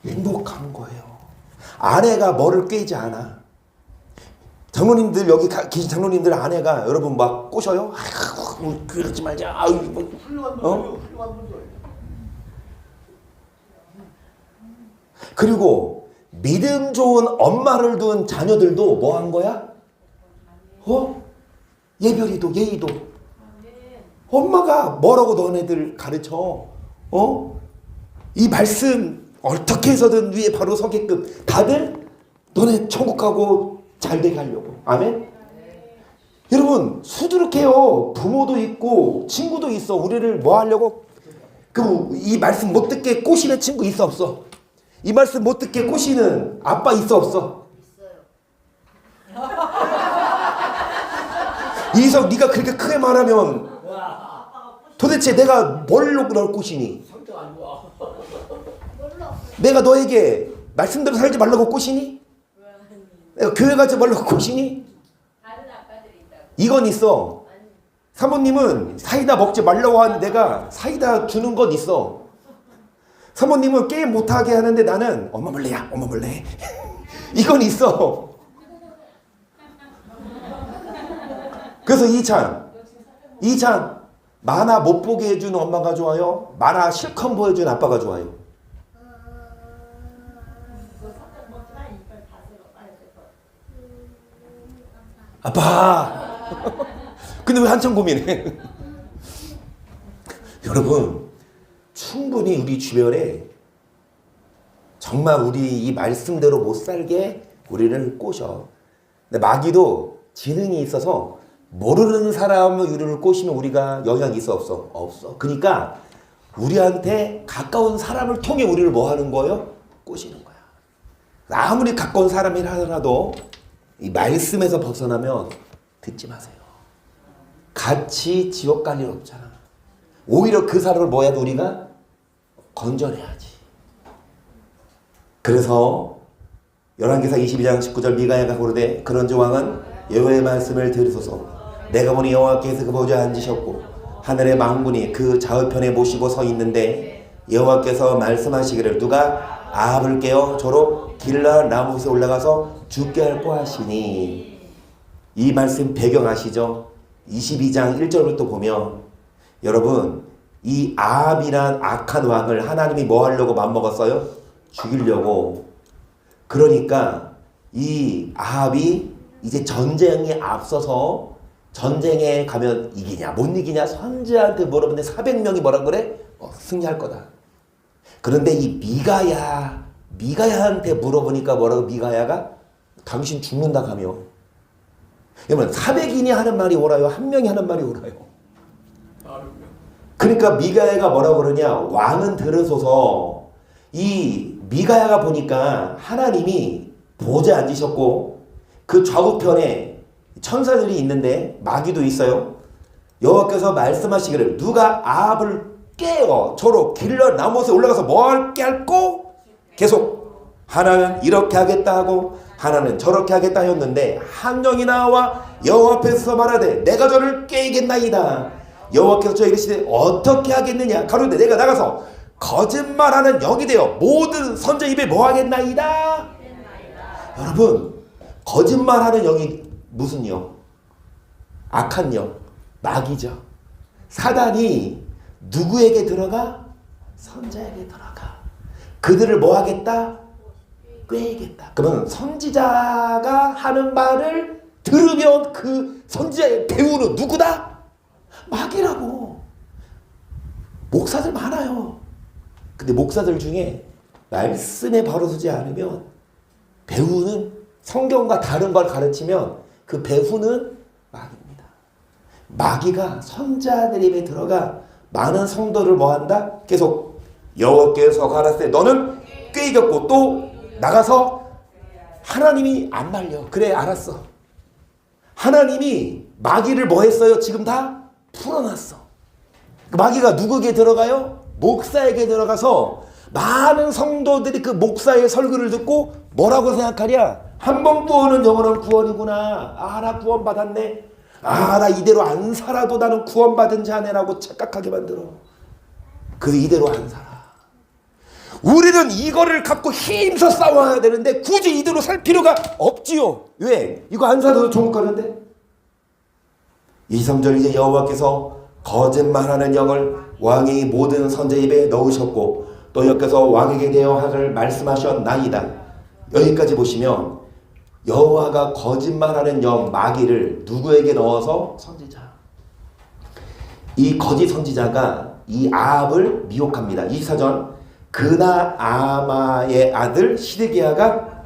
행복한 거예요. 아내가 뭐를 꿰지 않아. 장로님들 여기 계신 장로님들 아내가 여러분 막 꼬셔요. 아이고 그러지 말자. 훌륭한 분이에요. 훌륭한 분들. 그리고 믿음 좋은 엄마를 둔 자녀들도 뭐 한 거야? 예별이도 예의도. 엄마가 뭐라고 너네들 가르쳐? 이 말씀 어떻게 해서든 위에 바로 서게끔 다들 너네 천국 가고 잘 되게 하려고. 아멘? 여러분 수두룩해요. 부모도 있고 친구도 있어. 우리를 뭐 하려고? 이 말씀 못 듣게 꼬시는 친구 있어 없어? 이 말씀 못 듣게 꼬시는 아빠 있어 없어? 이석 네가 그렇게 크게 말하면 도대체 내가 뭘로 널 꼬시니? 성격 안 좋아. 내가 너에게 말씀대로 살지 말라고 꼬시니? 내가 교회 가지 말라고 꼬시니? 이건 있어. 사모님은 사이다 먹지 말라고 하는데 내가 사이다 주는 건 있어. 사모님은 게임 못하게 하는데 나는 엄마 몰래야 엄마 몰래. 이건 있어. 그래서 이찬 만화 못 보게 해주는 엄마가 좋아요? 만화 실컷 보여주는 아빠가 좋아요? 아빠! 근데 왜 한참 고민해? 여러분 충분히 우리 주변에 정말 우리 이 말씀대로 못 살게 우리를 꼬셔. 근데 마귀도 지능이 있어서 모르는 사람을 우리를 꼬시면 우리가 영향이 있어 없어? 없어. 그러니까 우리한테 가까운 사람을 통해 우리를 뭐 하는 거예요? 꼬시는 거야. 아무리 가까운 사람이라 하더라도 이 말씀에서 벗어나면 듣지 마세요. 같이 지옥 갈 일 없잖아. 오히려 그 사람을 뭐 해야 돼? 우리가 건져내야지. 그래서 열왕기상 22장 19절 미가야가 고르되 그런즉 왕은 여호와의 말씀을 들으소서. 내가 보니 여호와께서 그 보좌에 앉으셨고 하늘의 만군이 그 좌우편에 모시고 서 있는데 여호와께서 말씀하시기를 누가 아합을 깨어 저로 길라 나무에 올라가서 죽게 할꼬 하시니. 이 말씀 배경 아시죠? 22장 1절부터 보면 여러분 이 아합이란 악한 왕을 하나님이 뭐 하려고 맘먹었어요? 죽이려고. 그러니까 이 아합이 이제 전쟁에 앞서서 전쟁에 가면 이기냐 못 이기냐 선지자한테 물어보는데 400명이 뭐라 그래? 승리할 거다. 그런데 이 미가야한테 물어보니까 뭐라고 미가야가 당신 죽는다 가며. 그러면 400인이 하는 말이 옳아요? 한 명이 하는 말이 옳아요? 그러니까 미가야가 뭐라고 그러냐? 왕은 들으소서. 이 미가야가 보니까 하나님이 보좌에 앉으셨고 그 좌우편에 천사들이 있는데 마귀도 있어요. 여호와께서 말씀하시기를 누가 아합을 깨어 저로 길러 나무에 올라가서 뭘 깨알고 계속 하나는 이렇게 하겠다 하고 하나는 저렇게 하겠다 하였는데 한 영이 나와 여호와 앞에서 말하되 내가 저를 깨이겠나이다. 여호와께서 저에게 이르시되 어떻게 하겠느냐 가로되 내가 나가서 거짓말하는 영이 되어 모든 선자 입에 뭐 하겠나이다. 여러분 거짓말하는 영이 무슨 영? 악한 영, 마귀죠. 사단이 누구에게 들어가? 선자에게 들어가. 그들을 뭐 하겠다? 꾀겠다. 그러면 선지자가 하는 말을 들으면 그 선지자의 배우는 누구다? 마귀라고. 목사들 많아요. 근데 목사들 중에 말씀에 바로 서지 않으면 배우는 성경과 다른 걸 가르치면 그 배후는 마귀입니다. 마귀가 선자들 입에 들어가 많은 성도를 뭐한다? 계속 여호와께서 가라사대 너는 꾀이겼고 또 나가서 하나님이 안 말려. 그래 알았어. 하나님이 마귀를 뭐 했어요? 지금 다 풀어놨어. 마귀가 누구에게 들어가요? 목사에게 들어가서 많은 성도들이 그 목사의 설교를 듣고 뭐라고 생각하랴? 한 번 구원은 영원한 구원이구나. 아, 나 구원 받았네. 아, 나 이대로 안 살아도 나는 구원 받은 자네라고 착각하게 만들어. 그래서 이대로 안 살아. 우리는 이거를 갖고 힘써 싸워야 되는데 굳이 이대로 살 필요가 없지요. 왜? 이거 안 살아도 좋은 거는데. 23절 이제 여호와께서 거짓말하는 영을 왕이 모든 선자 입에 넣으셨고 또 여호와께서 왕에게 대하여 하를 말씀하셨나이다. 여기까지 보시면 여호와가 거짓말하는 영 마귀를 누구에게 넣어서? 선지자. 이 거짓 선지자가 이 아합을 미혹합니다. 24절 그나 아마의 아들 시드기야가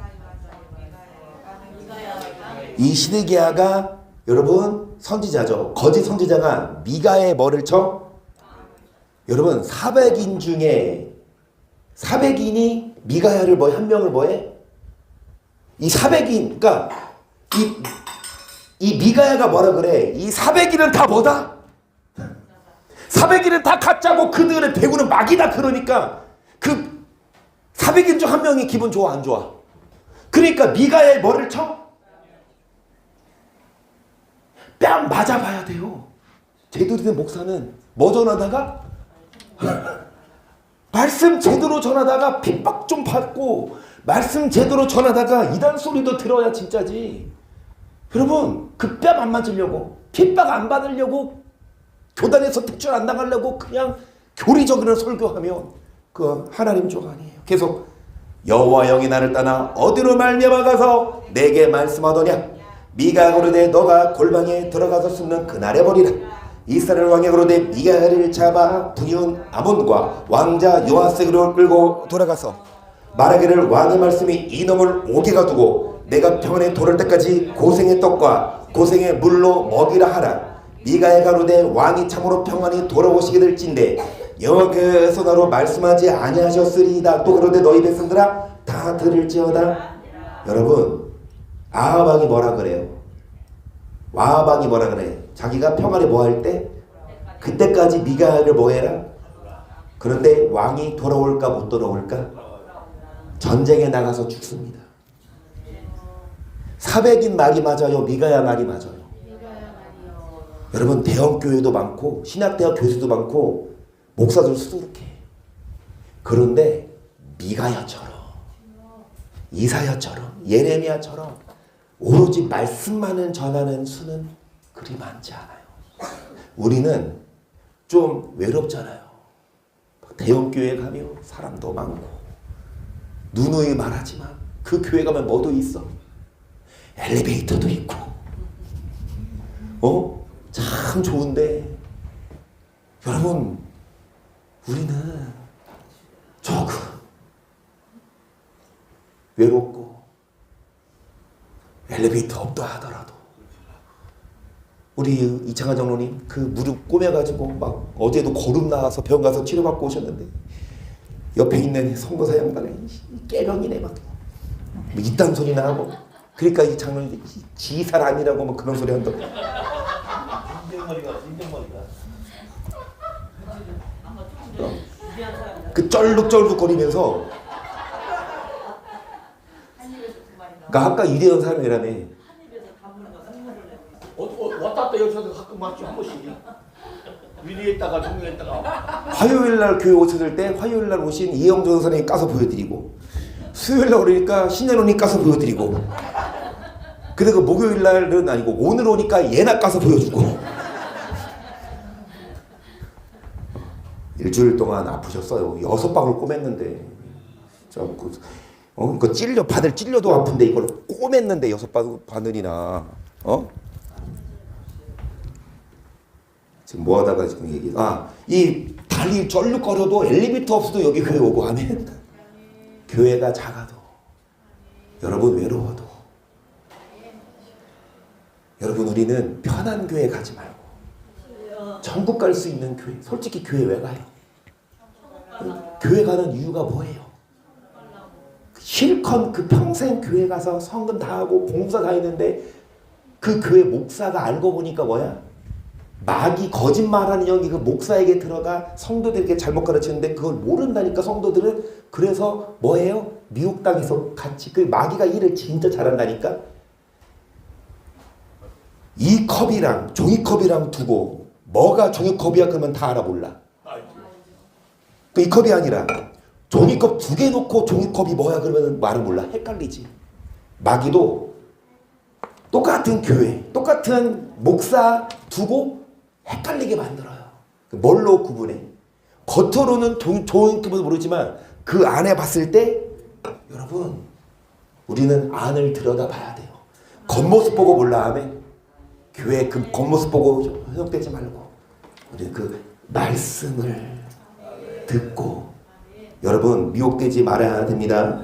이 시드기야가 여러분 선지자죠. 거짓 선지자가 미가의 뭐를 쳐? 여러분 400인 중에 400인이 미가야를 뭐 한 명을 뭐해? 이 400인 그러니까 이 미가야가 뭐라 그래? 이 400인은 다 뭐다? 400인은 다 가짜고 그들의 배우는 마귀다. 그러니까 그 400인 중 한 명이 기분 좋아 안 좋아? 그러니까 미가야의 뭐를 쳐? 뺨 맞아봐야 돼요. 제대로 된 목사는 뭐 전하다가 말씀 제대로 전하다가 핍박 좀 받고 말씀 제대로 전하다가 이단 소리도 들어야 진짜지. 여러분 그 뺨 안 맞으려고 핍박 안 받으려고 교단에서 퇴출 안 당하려고 그냥 교리적으로 설교하면 그 하나님 족 아니에요. 계속 여호와 영이 나를 떠나 어디로 말미암아 가서 내게 말씀하더냐 미가가 그러되 너가 골방에 들어가서 숨는 그날에 버리라. 이스라엘 왕이 그러되 미가를 잡아 분이온 아몬과 왕자 요아스로 끌고 돌아가서 말하기를 왕의 말씀이 이놈을 오게 가두고 내가 평안에 돌을 때까지 고생의 떡과 고생의 물로 먹이라 하라. 미가에 가로되 왕이 참으로 평안히 돌아오시게 될진데 여호와께서 나로 말씀하지 아니하셨으리이다. 또 그러되 너희 백성들아 다 들을지어다. 여러분 아합 왕이 뭐라 그래요? 아합 왕이 뭐라 그래? 자기가 평안에 뭐 할 때? 그때까지 미가를 뭐 해라? 그런데 왕이 돌아올까 못 돌아올까? 전쟁에 나가서 죽습니다. 400인 말이 맞아요? 미가야 말이 맞아요? 여러분 대형교회도 많고 신학대학 교수도 많고 목사들 수두룩해. 그런데 미가야처럼 이사야처럼 예레미야처럼 오로지 말씀만을 전하는 수는 그리 많지 않아요. 우리는 좀 외롭잖아요. 대형교회 가면 사람도 많고 누누이 말하지만 그 교회 가면 뭐도 있어? 엘리베이터도 있고 참 좋은데 여러분 우리는 조금 외롭고 엘리베이터 없다 하더라도 우리 이창하 장로님 그 무릎 꼬매가지고 막 어제도 거름 나와서 병 가서 치료받고 오셨는데 옆에 있는 선교사 양반은 깨병이네 막 이딴 소리나 하고 그러니까 이 장로님 지살 아니라고 막 그런 소리 한다고. 인정머리가. 그 쩔룩쩔룩거리면서 그러니까 아까 이대현 사람이라며 왔다 갔다 여기서도 가끔 맞죠 한 번씩. 위리했다가 종료했다가. 화요일날 교회 오셨을 때 화요일날 오신 이영조 선생님 까서 보여드리고 수요일날 오니까 신현원이 까서 보여드리고 근데 그 목요일날은 아니고 오늘 오니까 예나 까서 보여주고 일주일 동안 아프셨어요. 6방울 꼬맸는데 이거 바늘 찔려도 아픈데 이걸 꼬맸는데 6바늘이나 지금 뭐 하다가 지금 얘기 이 다리 쩔룩거려도 엘리베이터 없어도 여기 교회 오고 하면 교회가 작아도 여러분 외로워도 여러분 우리는 편한 교회 가지 말고 천국 갈 수 있는 교회. 솔직히 교회 왜 가요? 교회 가는 이유가 뭐예요? 실컷 그 평생 교회 가서 성금 다 하고 봉사 다 했는데 그 교회 목사가 알고 보니까 뭐야? 마귀 거짓말하는 영이 그 목사에게 들어가 성도들에게 잘못 가르치는데 그걸 모른다니까 성도들은. 그래서 뭐예요? 미혹당해서 같이 그 마귀가 일을 진짜 잘한다니까. 이 컵이랑 종이컵이랑 두고 뭐가 종이컵이야 그러면 다 알아 몰라. 이 컵이 아니라 종이컵 2개 놓고 종이컵이 뭐야 그러면 말을 몰라. 헷갈리지. 마귀도 똑같은 교회, 똑같은 목사 두고 헷갈리게 만들어요. 뭘로 구분해? 겉으로는 종이컵을 모르지만 그 안에 봤을 때 여러분 우리는 안을 들여다봐야 돼요. 겉모습 보고 몰라 하면 교회 그 겉모습 보고 현혹되지 말고 우리는 그 말씀을 듣고 여러분 미혹되지 말아야 됩니다.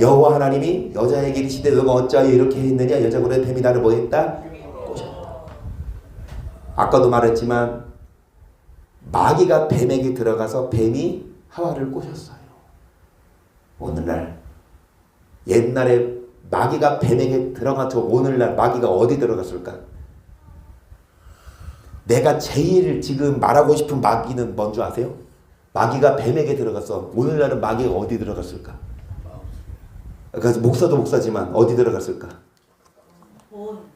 여호와 하나님이 여자에게 이르시되 너가 어찌하여 이렇게 했느냐 여자고래 뱀이 나를 뭐했다? 꼬셨다. 아까도 말했지만 마귀가 뱀에게 들어가서 뱀이 하와를 꼬셨어요. 오늘날 옛날에 마귀가 뱀에게 들어가서 오늘날 마귀가 어디 들어갔을까? 내가 제일 지금 말하고 싶은 마귀는 뭔지 아세요? 마귀가 뱀에게 들어갔어. 오늘날은 마귀가 어디 들어갔을까? 그래서 목사도 목사지만 어디 들어갔을까?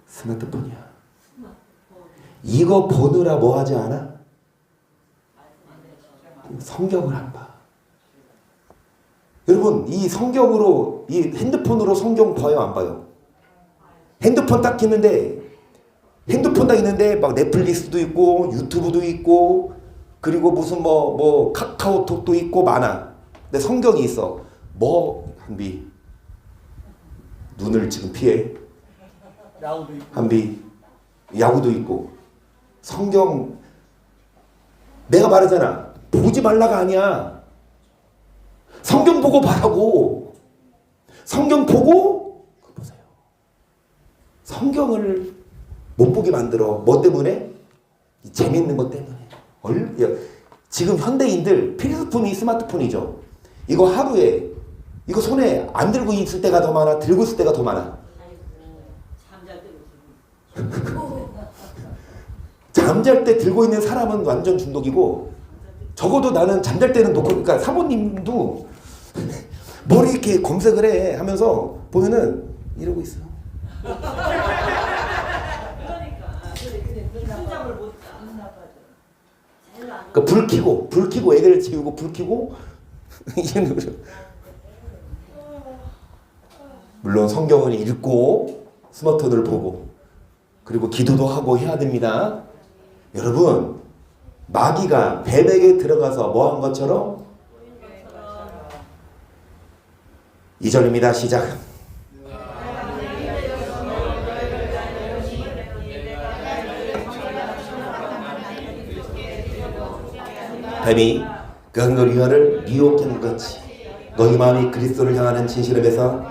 스마트폰이야. 이거 보느라 뭐 하지 않아? 성경을 안 봐. 여러분 이 성경으로 이 핸드폰으로 성경 봐요 안 봐요? 핸드폰 딱 있는데 핸드폰 딱 있는데 막 넷플릭스도 있고 유튜브도 있고 그리고 무슨 뭐 카카오톡도 있고 많아. 근데 성경이 있어. 뭐 한비 눈을 지금 피해. 야구도 있고. 한비 야구도 있고. 성경 내가 말하잖아. 보지 말라가 아니야. 성경 보고 봐라고. 성경 보고 보세요. 성경을 못 보게 만들어. 뭐 때문에? 재밌는 것 때문에. 지금 현대인들 필수품이 스마트폰이죠. 이거 하루에 이거 손에 안 들고 있을 때가 더 많아? 들고 있을 때가 더 많아? 잠잘 때 들고 있는 사람은 완전 중독이고 적어도 나는 잠잘 때는 놓고 그러니까 사모님도 머리 이렇게 검색을 해 하면서 보면은 이러고 있어. 그러니까 불 켜고 애들 재우고 불 켜고 이런 거죠. 물론 성경을 읽고 스마트폰을 보고 그리고 기도도 하고 해야 됩니다. 여러분 마귀가 뱀에게 들어가서 뭐 한 것처럼 2절입니다. 시작. 뱀이 그 너희를 미혹한 거지. 너희 마음이 그리스도를 향하는 진실함에서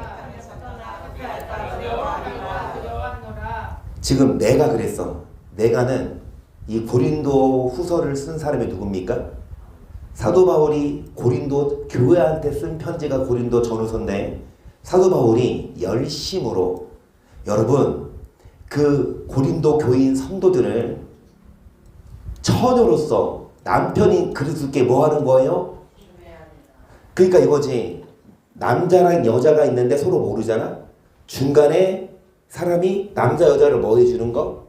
지금 내가 그랬어. 내가는 이 고린도 후서를 쓴 사람이 누굽니까? 사도 바울이 고린도 교회한테 쓴 편지가 고린도 전후서인데 사도 바울이 열심으로 여러분 그 고린도 교인 성도들을 처녀로서 남편인 그리스도께 뭐 하는 거예요? 그러니까 이거지. 남자랑 여자가 있는데 서로 모르잖아. 중간에 사람이 남자 여자를 뭐 해주는 거?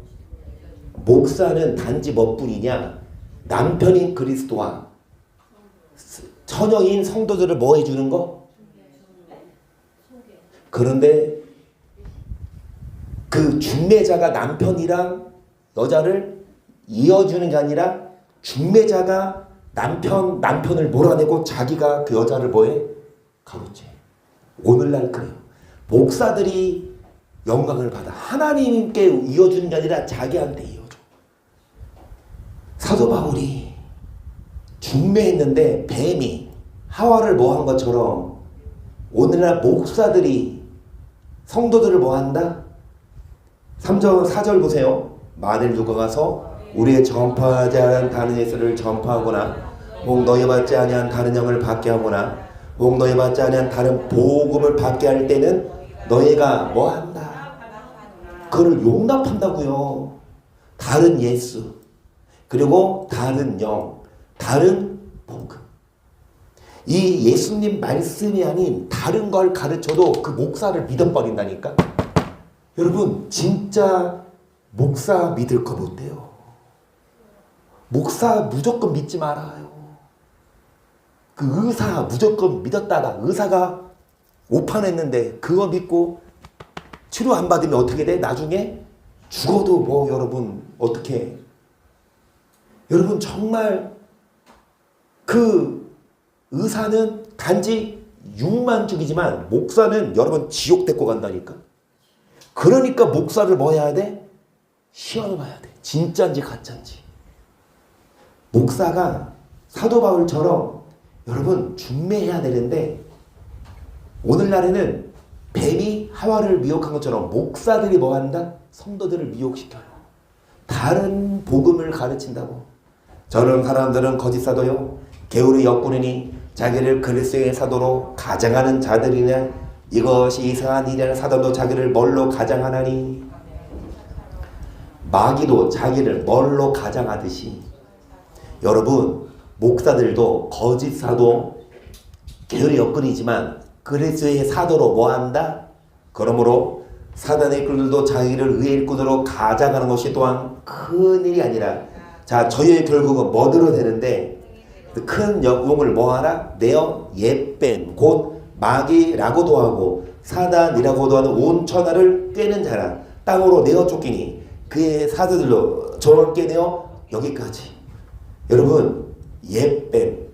목사는 단지 뭐뿐이냐? 남편인 그리스도와 처녀인 성도들을 뭐 해주는 거? 그런데 그 중매자가 남편이랑 여자를 이어주는 게 아니라 중매자가 남편을 몰아내고 자기가 그 여자를 뭐해? 가로채. 오늘날 그래요. 목사들이 영광을 받아 하나님께 이어주는 게 아니라 자기한테 이어줘. 사도 바울이 중매했는데 뱀이 하와를 뭐 한 것처럼 오늘날 목사들이 성도들을 뭐 한다? 3절 4절 보세요. 만일 누가 가서 우리의 전파하지 않은 다른 예수를 전파하거나 혹 너희 받지 아니한 다른 영을 받게 하거나 혹 너희 받지 아니한 다른 복음을 받게 할 때는 너희가 뭐 한다? 그를 용납한다고요. 다른 예수 그리고 다른 영 다른 복음. 이 예수님 말씀이 아닌 다른 걸 가르쳐도 그 목사를 믿어버린다니까. 여러분 진짜 목사 믿을 거 못돼요. 목사 무조건 믿지 말아요. 그 의사 무조건 믿었다가 의사가 오판했는데 그거 믿고 치료 안 받으면 어떻게 돼? 나중에 죽어도 뭐 여러분 어떻게 해? 여러분 정말 그 의사는 단지 육만 죽이지만 목사는 여러분 지옥 데리고 간다니까. 그러니까 목사를 뭐 해야 돼? 시험을 봐야 돼. 진짜인지 가짜인지. 목사가 사도 바울처럼 여러분 중매해야 되는데 오늘날에는 뱀이 하와를 미혹한 것처럼 목사들이 뭐 한다? 성도들을 미혹시켜요. 다른 복음을 가르친다고. 저런 사람들은 거짓 사도요 게으르 역군이니 자기를 그리스도의 사도로 가장하는 자들이냐 이것이 이상한 일이라는 사도도 자기를 뭘로 가장하나니 마귀도 자기를 뭘로 가장하듯이 여러분 목사들도 거짓 사도 게으르 역군이지만 그리스도의 사도로 뭐한다? 그러므로 사단의 일꾼들도 자기를 의의 일꾼으로 가장하는 것이 또한 큰 일이 아니라 자 저희의 결국은 뭐 들어야 되는데 큰 영웅을 뭐하라? 내어 옛뱀 곧 마귀라고도 하고 사단이라고도 하는 온 천하를 꿰는 자라 땅으로 내어 쫓기니 그의 사도들로 저렇게 내어 여기까지. 여러분 옛뱀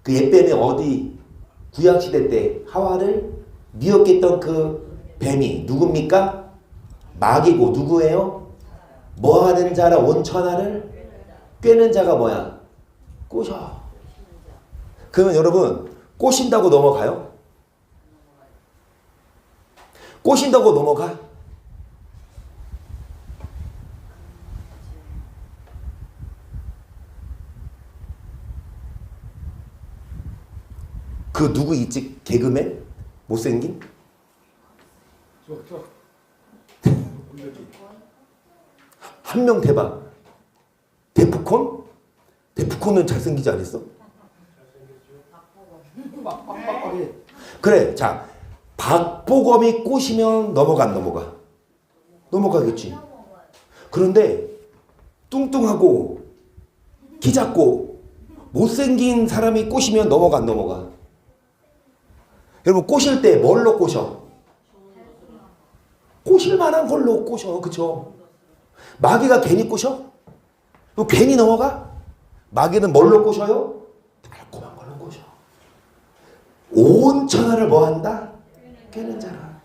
그 옛뱀이 어디 구약시대 때 하와를 미혹했던 그 뱀이 누굽니까? 마귀고 누구예요? 뭐하는 자라 온 천하를 꿰는 자가 뭐야? 꼬셔. 그러면 여러분 꼬신다고 넘어가요? 꼬신다고 넘어가? 그 누구 있지? 개그맨? 못생긴? 한 명 대박. 데프콘? 데프콘은 잘생기지 않았어? 빡빡하게. 그래. 자, 박보검이 꼬시면 넘어가 안 넘어가? 넘어가겠지. 그런데 뚱뚱하고 키 작고 못생긴 사람이 꼬시면 넘어가 안 넘어가? 여러분 꼬실 때 뭘로 꼬셔? 꼬실 만한 걸로 꼬셔. 그쵸? 마귀가 괜히 꼬셔? 또 괜히 넘어가? 마귀는 뭘로 꼬셔요? 달콤한 걸로 꼬셔. 온 천하를 뭐 한다? 꿰는 자라.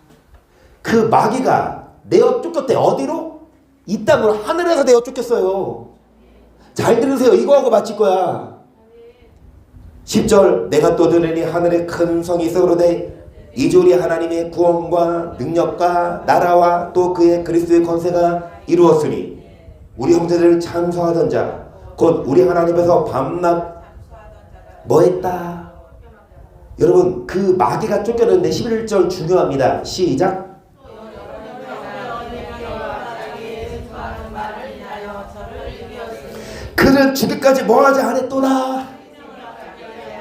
그 마귀가 내어 쫓겼대. 어디로? 이 땅으로 하늘에서 내어 쫓겼어요. 잘 들으세요. 이거하고 맞힐 거야. 10절 내가 또 들으니 하늘에 큰 성이 있어로되 이제 우리 하나님의 구원과 능력과 나라와 또 그의 그리스도의 권세가 이루었으니 우리 형제들을 참소하던 자 곧 우리 하나님에서 밤낮 뭐했다. 여러분 그 마귀가 쫓겨났는데 11절 중요합니다. 시작. 그는 죽기까지 뭐하지 않았도다.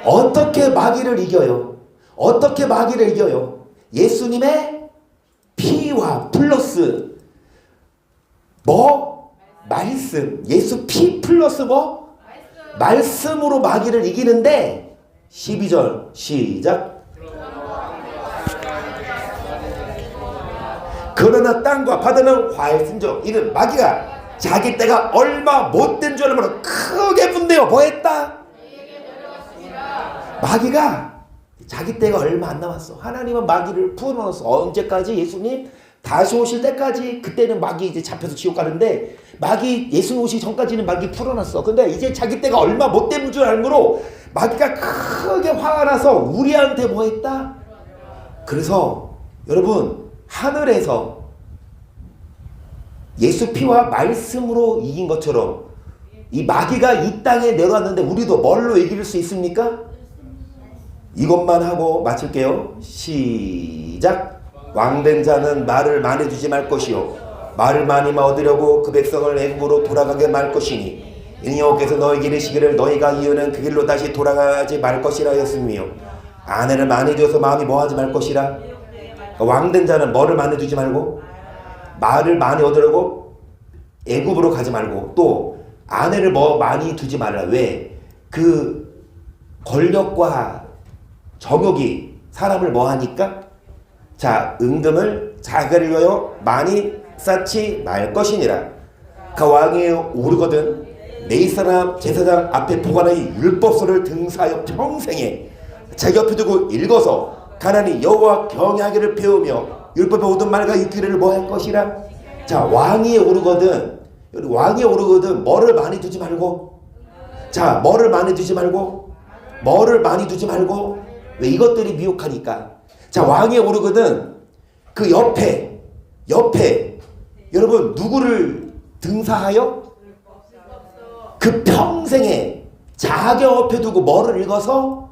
어떻게 마귀를 이겨요? 어떻게 마귀를 이겨요? 예수님의 피와 플러스 뭐? 말씀. 예수 피 플러스 뭐? 말씀으로 마귀를 이기는데 12절 시작. 그러나 땅과 바다는 화했은즉 이는 마귀가 자기 때가 얼마 못된 줄 알므로 크게 분대어 뭐했다? 마귀가 자기 때가 얼마 안 남았어. 하나님은 마귀를 풀어놓았어. 언제까지? 예수님 다시 오실 때까지. 그때는 마귀 이제 잡혀서 지옥 가는데 마귀 예수님 오시기 전까지는 마귀 풀어놨어. 근데 이제 자기 때가 얼마 못된 줄 알므로 마귀가 크게 화가 나서 우리한테 뭐했다? 그래서 여러분 하늘에서 예수 피와 말씀으로 이긴 것처럼 이 마귀가 이 땅에 내려왔는데 우리도 뭘로 이길 수 있습니까? 이것만 하고 마칠게요. 시작. 왕된 자는 말을 많이 두지 말 것이요 말을 많이 얻으려고 그 백성을 애굽으로 돌아가게 말 것이니 이는 여호와께서 너희에게 이르시기를 너희가 이유는 그 길로 다시 돌아가지 말 것이라 하였으며 아내를 많이 두어서 마음이 뭐하지 말 것이라. 그러니까 왕된 자는 뭐를 많이 두지 말고 말을 많이 얻으려고 애굽으로 가지 말고 또 아내를 뭐 많이 두지 말라. 왜? 그 권력과 정욕이 사람을 뭐 하니까? 자, 은금을 자기를 위하여 많이 쌓지 말 것이니라. 그 왕이 오르거든 내 사람 제사장 앞에 보관하여 율법서를 등사하여 평생에 자기 옆에 두고 읽어서 가난히 여호와 경외하기를 배우며 율법의 모든 말과 율기를 뭐 할 것이라. 자, 왕이 오르거든 뭐를 많이 두지 말고. 자, 뭐를 많이 두지 말고 왜? 이것들이 미혹하니까. 자, 왕이 오르거든 그 옆에 여러분 누구를 등사하여? 그 평생에 자기 옆에 두고 뭐를 읽어서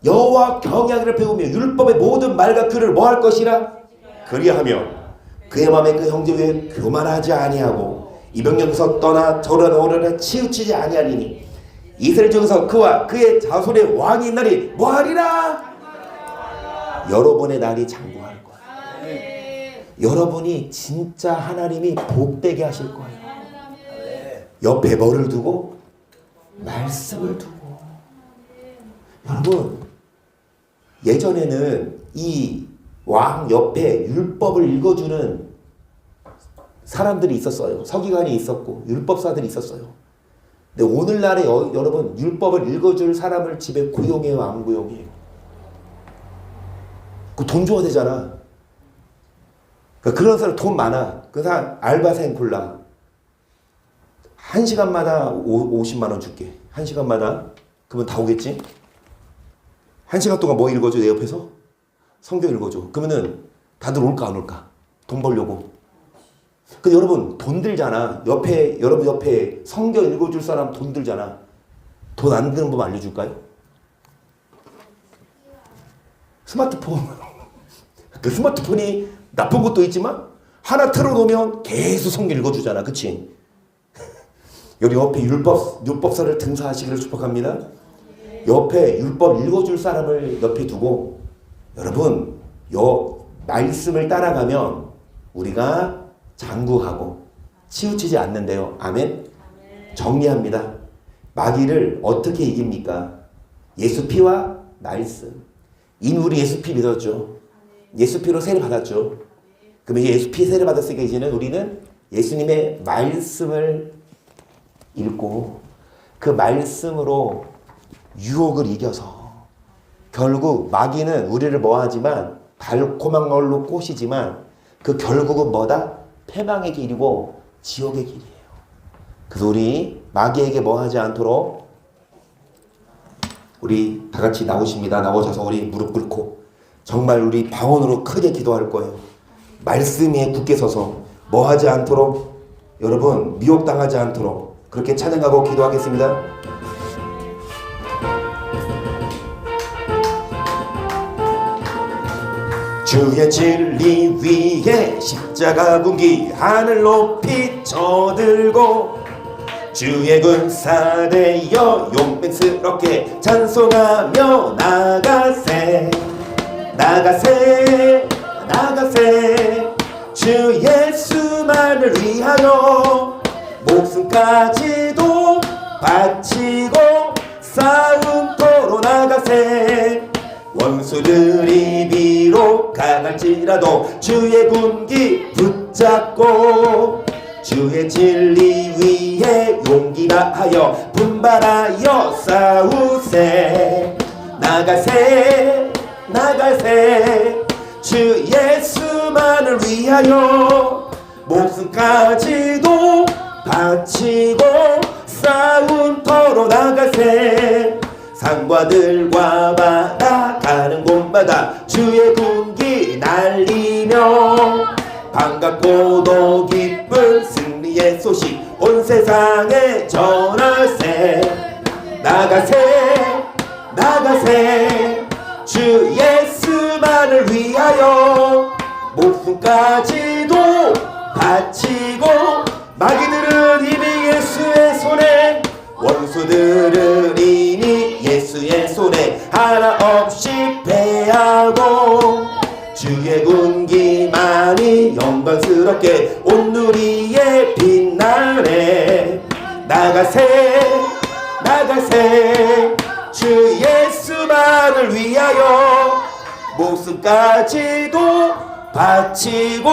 여호와 경외하기를 배우며 율법의 모든 말과 글을 뭐 할 것이라. 그리하며 그의 마음에 그 형제 위에 교만하지 아니하고 이병영에서 떠나 저런 어른에 치우치지 아니하리니 이스라엘 중에서 그와 그의 자손의 왕이 있나니 뭐하리라. 여러분의 날이 장구할 거야. 여러분이 진짜 하나님이 복되게 하실 거예요. 옆에 뭐를 두고? 말씀을 두고. 여러분 예전에는 이 왕 옆에 율법을 읽어주는 사람들이 있었어요. 서기관이 있었고 율법사들이 있었어요. 근데 오늘날에 여러분 율법을 읽어줄 사람을 집에 고용해요, 안 고용해요? 그 돈 줘야 되잖아. 그러니까 그런 사람 돈 많아. 그 사람 알바생 골라. 1시간마다 50만 원 줄게. 1시간마다. 그러면 다 오겠지? 1시간 동안 뭐 읽어줘? 내 옆에서? 성경 읽어줘. 그러면은 다들 올까 안 올까? 돈 벌려고. 근데 여러분 돈 들잖아. 여러분 옆에 성경 읽어줄 사람 돈 들잖아. 돈 안 드는 법 알려줄까요? 스마트폰. 그 스마트폰이 나쁜 것도 있지만 하나 틀어놓으면 계속 성경 읽어주잖아. 그치? 여기 옆에 율법서를 등사하시기를 축복합니다. 옆에 율법 읽어줄 사람을 옆에 두고 여러분 말씀을 따라가면 우리가 장구하고 치우치지 않는데요. 아멘. 정리합니다. 마귀를 어떻게 이깁니까? 예수 피와 말씀. 이미 우리 예수 피 믿었죠. 예수 피로 세례 받았죠. 그럼 이제 예수 피 세례 받았으니까 이제는 우리는 예수님의 말씀을 읽고 그 말씀으로 유혹을 이겨서 결국 마귀는 우리를 뭐하지만 달콤한 걸로 꼬시지만 그 결국은 뭐다? 패망의 길이고 지옥의 길이에요. 그래서 우리 마귀에게 뭐하지 않도록 우리 다 같이 나오십니다. 나오셔서 우리 무릎 꿇고 정말 우리 방언으로 크게 기도할 거예요. 말씀 위에 굳게 서서 뭐 하지 않도록, 여러분 미혹당하지 않도록 그렇게 찬양하고 기도하겠습니다. 주의 진리 위에 십자가 군기 하늘 높이 쳐들고 주의 군사 되어 용맹스럽게 찬송하며 나가세 나가세 나가세 주 예수만을 위하여 목숨까지도 바치고 싸움터로 나가세 원수들이 비록 강할지라도 주의 군기 붙잡고 주의 진리 위에 용기 다하여 분발하여 싸우세 나가세 나가세 주 예수만을 위하여 목숨까지도 바치고 싸움터로 나가세 산과들과 바다 가는 곳마다 주의 군기 날리며 반갑고도 기쁜 승리의 소식 온 세상에 전하세 나가세 나가세 주 예수만을 위하여 목숨까지도 바치고 마귀들은 이미 예수의 손에 원수들은 이미 예수의 손에 하나 없이 패하고 주의 군기만이 영광스럽게 온누리에 빛나네 나가세 나가세 주 예수만을 위하여 목숨까지도 바치고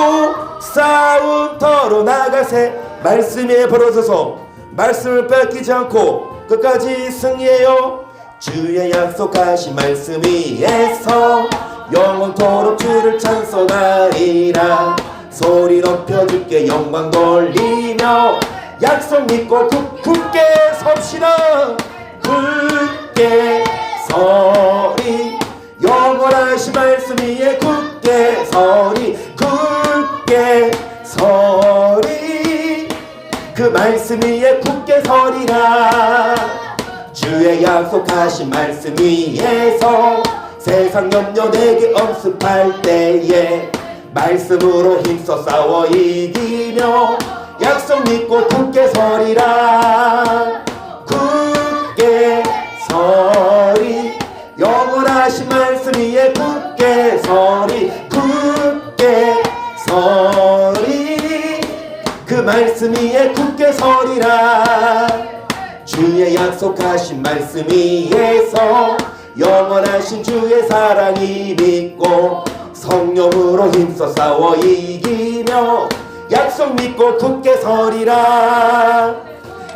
싸움터로 나가세 말씀에 벌어져서 말씀을 뺏기지 않고 끝까지 승리해요 주의 약속하신 말씀 위에서 영원토록 주를 찬송하리라 소리 높여 주께 영광 돌리며 약속 믿고 굳게 섭시다 굳게 서리 영원하신 말씀 위에 굳게 서리 굳게 서리 그 말씀 위에 굳게 서리라 주의 약속하신 말씀 위에서 세상 염려 내게 엄습할 때에 말씀으로 힘써 싸워 이기며 약속 믿고 굳게 서리라 굳게 서리 영원하신 말씀 위에 굳게 서리 굳게 서리 그 말씀 위에 굳게 서리라 주의 약속하신 말씀 위에서 영원하신 주의 사랑이 믿고 성령으로 힘써 싸워 이기며 약속 믿고 굳게 서리라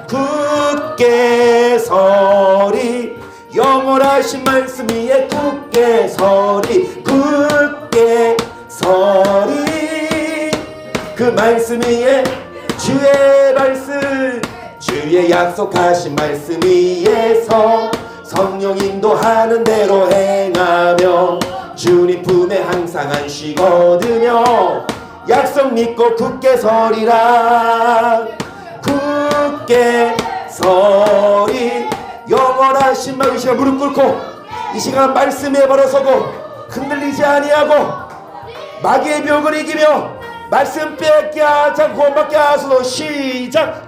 굳게 서리 영원하신 말씀 위에 굳게 서리 굳게 서리 그 말씀 위에 주의 말씀 주의 약속하신 말씀 위에서 성령 인도하는 대로 행하며 주님 품에 항상 안식 얻으며 약속 믿고 굳게 서리라 굳게 서리 영원하신 마음 이 시간 무릎 꿇고 이 시간 말씀에 벌어서고 흔들리지 아니하고 마귀의 묘을 이기며 말씀 뺏게 하지 않고 받게 하소서 시작